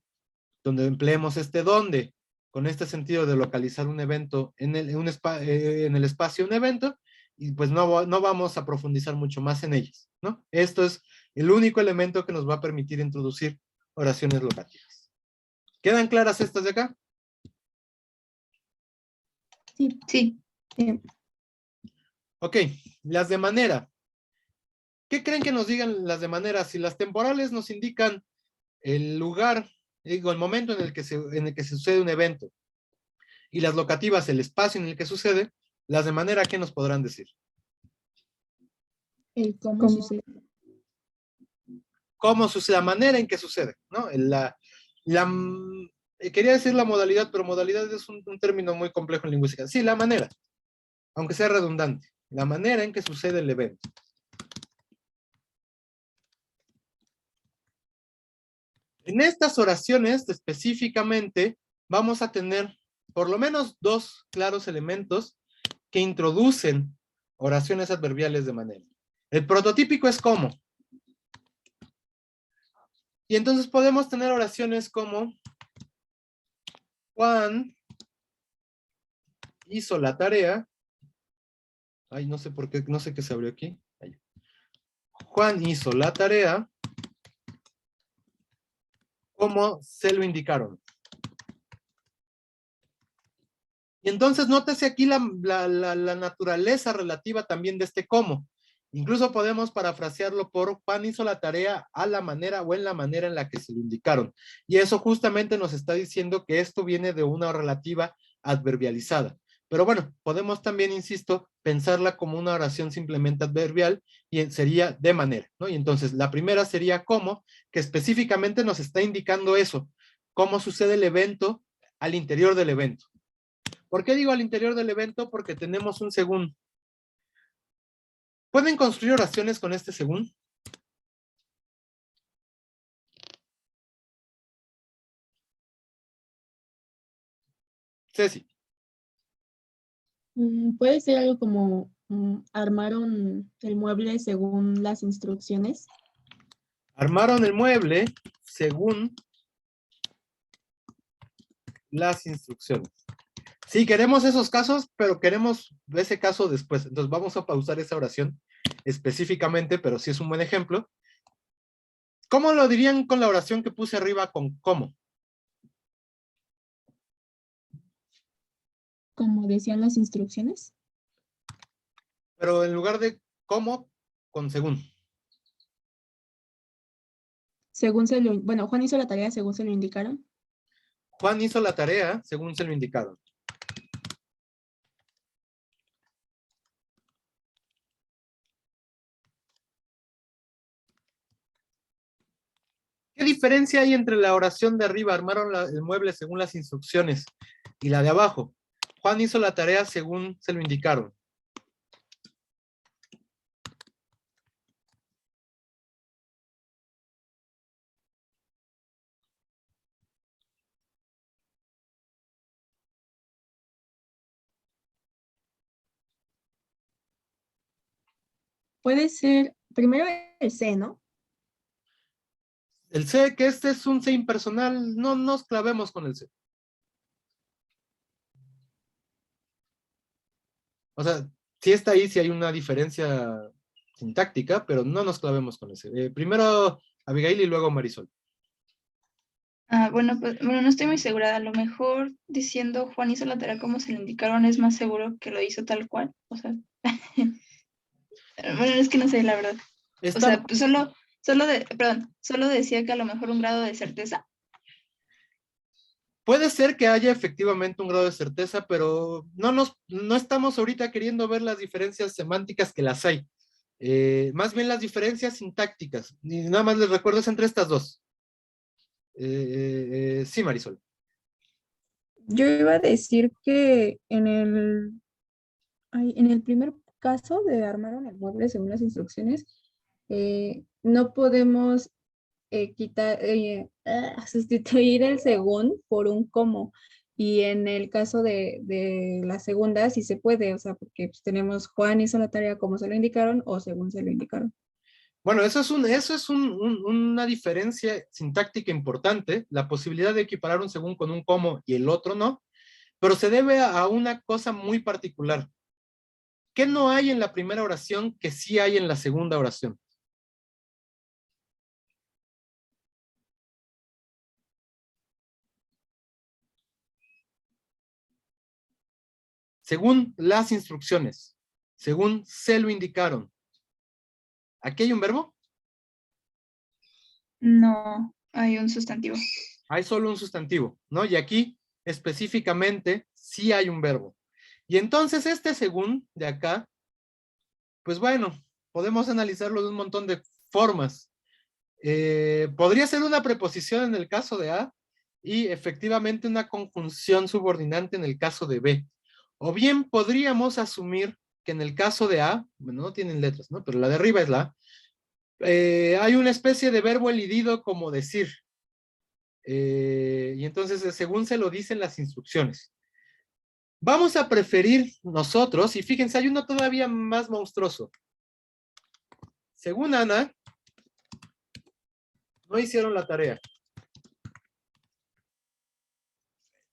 donde empleemos este dónde, con este sentido de localizar un evento en el espacio, un evento, y pues no vamos a profundizar mucho más en ellas, ¿no? Esto es el único elemento que nos va a permitir introducir oraciones locativas. ¿Quedan claras estas de acá? Sí. Sí. Ok, las de manera. ¿Qué creen que nos digan las de manera? Si las temporales nos indican el lugar, digo, el momento en el que se sucede un evento, y las locativas, el espacio en el que sucede, las de manera, ¿qué nos podrán decir? El cómo sucede. ¿Cómo sucede? La manera en que sucede, ¿no? Quería decir la modalidad, pero modalidad es un término muy complejo en lingüística. Sí, la manera, aunque sea redundante, la manera en que sucede el evento. En estas oraciones, específicamente, vamos a tener por lo menos dos claros elementos que introducen oraciones adverbiales de manera. El prototípico es cómo. Y entonces podemos tener oraciones como Juan hizo la tarea. Ay, no sé por qué, no sé qué se abrió aquí. Ahí. Juan hizo la tarea como se lo indicaron. Y entonces nótese aquí la naturaleza relativa también de este cómo. Incluso podemos parafrasearlo por Juan hizo la tarea a la manera o en la manera en la que se lo indicaron. Y eso justamente nos está diciendo que esto viene de una relativa adverbializada. Pero bueno, podemos también, insisto, pensarla como una oración simplemente adverbial y sería de manera, ¿no? Y entonces la primera sería cómo, que específicamente nos está indicando eso, cómo sucede el evento al interior del evento. ¿Por qué digo al interior del evento? Porque tenemos un según. ¿Pueden construir oraciones con este según? Ceci. Puede ser algo como armaron el mueble según las instrucciones. Armaron el mueble según las instrucciones. Sí, queremos esos casos, pero queremos ese caso después. Entonces vamos a pausar esa oración específicamente, pero sí es un buen ejemplo. ¿Cómo lo dirían con la oración que puse arriba con cómo? Como decían las instrucciones. Pero en lugar de cómo, con según. Bueno, Juan hizo la tarea según se lo indicaron. Juan hizo la tarea según se lo indicaron. ¿Qué diferencia hay entre la oración de arriba, armaron el mueble según las instrucciones, y la de abajo? Juan hizo la tarea según se lo indicaron. Puede ser primero el C, ¿no? El C, que este es un C impersonal, no nos clavemos con el C. O sea, sí está ahí, sí hay una diferencia sintáctica, pero no nos clavemos con ese. Primero Abigail y luego Marisol. Bueno, pues no estoy muy segura. A lo mejor diciendo Juan hizo la tarea como se le indicaron es más seguro que lo hizo tal cual. O sea, bueno, es que no sé, la verdad. O sea, pues solo decía que a lo mejor un grado de certeza. Puede ser que haya efectivamente un grado de certeza, pero no estamos ahorita queriendo ver las diferencias semánticas que las hay. Más bien las diferencias sintácticas. Y nada más les recuerdo es entre estas dos. Sí, Marisol. Yo iba a decir que en el primer caso de armaron el mueble según las instrucciones, no podemos sustituir el según por un cómo. Y en el caso de la segunda sí se puede, o sea, porque pues, tenemos Juan hizo la tarea como se lo indicaron o según se lo indicaron. Bueno, eso es una diferencia sintáctica importante, la posibilidad de equiparar un según con un cómo y el otro no, pero se debe a una cosa muy particular. ¿Qué no hay en la primera oración que sí hay en la segunda oración? Según las instrucciones, según se lo indicaron. ¿Aquí hay un verbo? No, hay un sustantivo. Hay solo un sustantivo, ¿no? Y aquí específicamente sí hay un verbo. Y entonces este según de acá, pues bueno, podemos analizarlo de un montón de formas. Podría ser una preposición en el caso de A y efectivamente una conjunción subordinante en el caso de B. O bien podríamos asumir que en el caso de A, bueno, no tienen letras, ¿no? Pero la de arriba es la A. Hay una especie de verbo elidido como decir. Y entonces según se lo dicen las instrucciones. Vamos a preferir nosotros, y fíjense, hay uno todavía más monstruoso. Según Ana, no hicieron la tarea.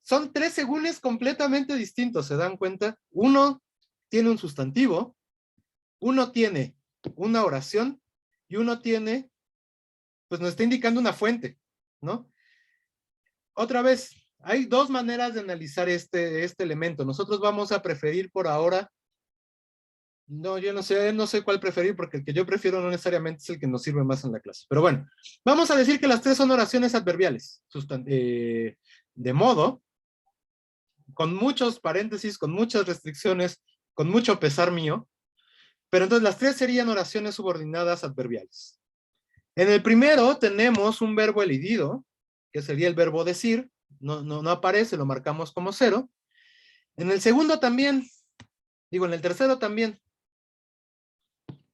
Son 3 segúnes completamente distintos, ¿se dan cuenta? Uno tiene un sustantivo, uno tiene una oración, y uno tiene, pues nos está indicando una fuente, ¿no? Otra vez, hay 2 maneras de analizar este elemento. Nosotros vamos a preferir por ahora, no, yo no sé cuál preferir, porque el que yo prefiero no necesariamente es el que nos sirve más en la clase. Pero bueno, vamos a decir que las 3 son oraciones adverbiales, de modo, con muchos paréntesis, con muchas restricciones, con mucho pesar mío, pero entonces las 3 serían oraciones subordinadas adverbiales. En el primero tenemos un verbo elidido, que sería el verbo decir, no aparece, lo marcamos como 0. En el segundo también, en el tercero también,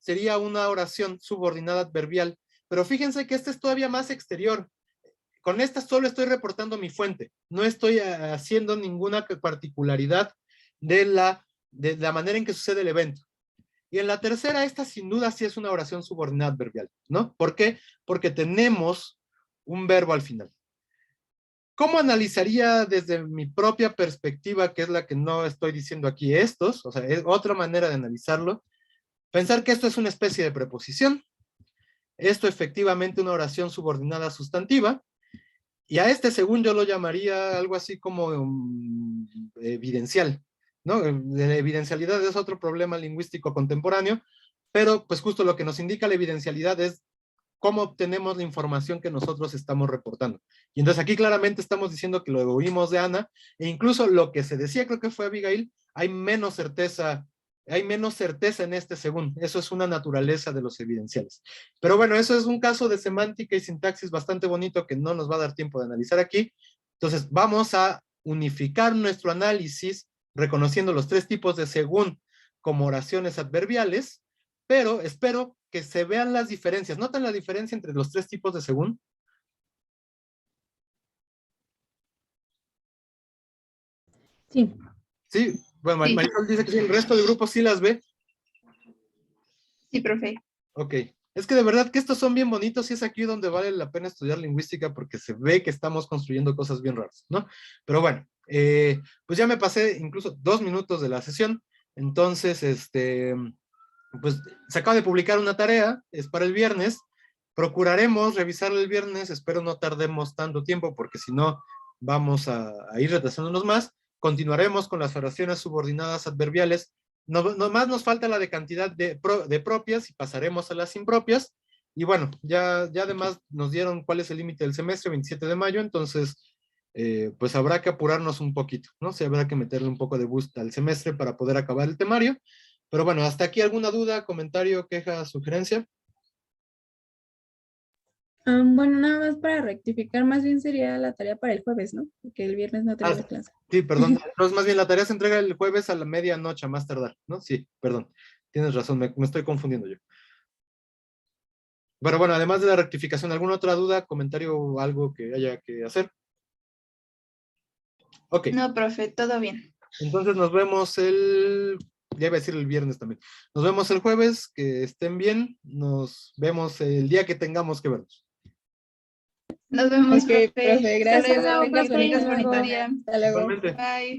sería una oración subordinada adverbial, pero fíjense que este es todavía más exterior. Con esta solo estoy reportando mi fuente, no estoy haciendo ninguna particularidad de la manera en que sucede el evento. Y en la tercera, esta sin duda sí es una oración subordinada adverbial, ¿no? ¿Por qué? Porque tenemos un verbo al final. ¿Cómo analizaría desde mi propia perspectiva, que es la que no estoy diciendo aquí estos? O sea, es otra manera de analizarlo. Pensar que esto es una especie de preposición. Esto efectivamente una oración subordinada sustantiva. Y a este, según yo lo llamaría algo así como evidencial, ¿no? La evidencialidad es otro problema lingüístico contemporáneo, pero pues justo lo que nos indica la evidencialidad es cómo obtenemos la información que nosotros estamos reportando. Y entonces aquí claramente estamos diciendo que lo oímos de Ana, e incluso lo que se decía, creo que fue Abigail, hay menos certeza en este según. Eso es una naturaleza de los evidenciales. Pero bueno, eso es un caso de semántica y sintaxis bastante bonito que no nos va a dar tiempo de analizar aquí. Entonces vamos a unificar nuestro análisis reconociendo los 3 tipos de según como oraciones adverbiales, pero espero que se vean las diferencias. ¿Notan la diferencia entre los 3 tipos de según? Sí. Sí, bueno, Sí. Marisol dice que sí, el resto del grupo sí las ve. Sí, profe. Ok, es que de verdad que estos son bien bonitos y es aquí donde vale la pena estudiar lingüística porque se ve que estamos construyendo cosas bien raras, ¿no? Pero bueno, pues ya me pasé incluso 2 minutos de la sesión, entonces, pues se acaba de publicar una tarea, es para el viernes, procuraremos revisarla el viernes, espero no tardemos tanto tiempo porque si no vamos a ir retrasándonos más. Continuaremos con las oraciones subordinadas adverbiales. Nomás nos falta la de cantidad de propias y pasaremos a las impropias. Y bueno, ya además nos dieron cuál es el límite del semestre, 27 de mayo, entonces pues habrá que apurarnos un poquito, ¿no? Se habrá que meterle un poco de boost al semestre para poder acabar el temario. Pero bueno, hasta aquí alguna duda, comentario, queja, sugerencia. Bueno, nada más para rectificar, más bien sería la tarea para el jueves, ¿no? Porque el viernes no tenemos clase. Sí, perdón. Entonces, más bien la tarea se entrega el jueves a la medianoche, a más tardar, ¿no? Sí, perdón. Tienes razón, me estoy confundiendo yo. Pero bueno, además de la rectificación, ¿alguna otra duda, comentario o algo que haya que hacer? Ok. No, profe, todo bien. Entonces nos vemos ya iba a decir el viernes también. Nos vemos el jueves, que estén bien. Nos vemos el día que tengamos que vernos. Nos vemos, Ok, profe. profe, gracias. Hasta luego, Tengas que tengas bonito bonito día. día. Hasta luego. Igualmente. Bye.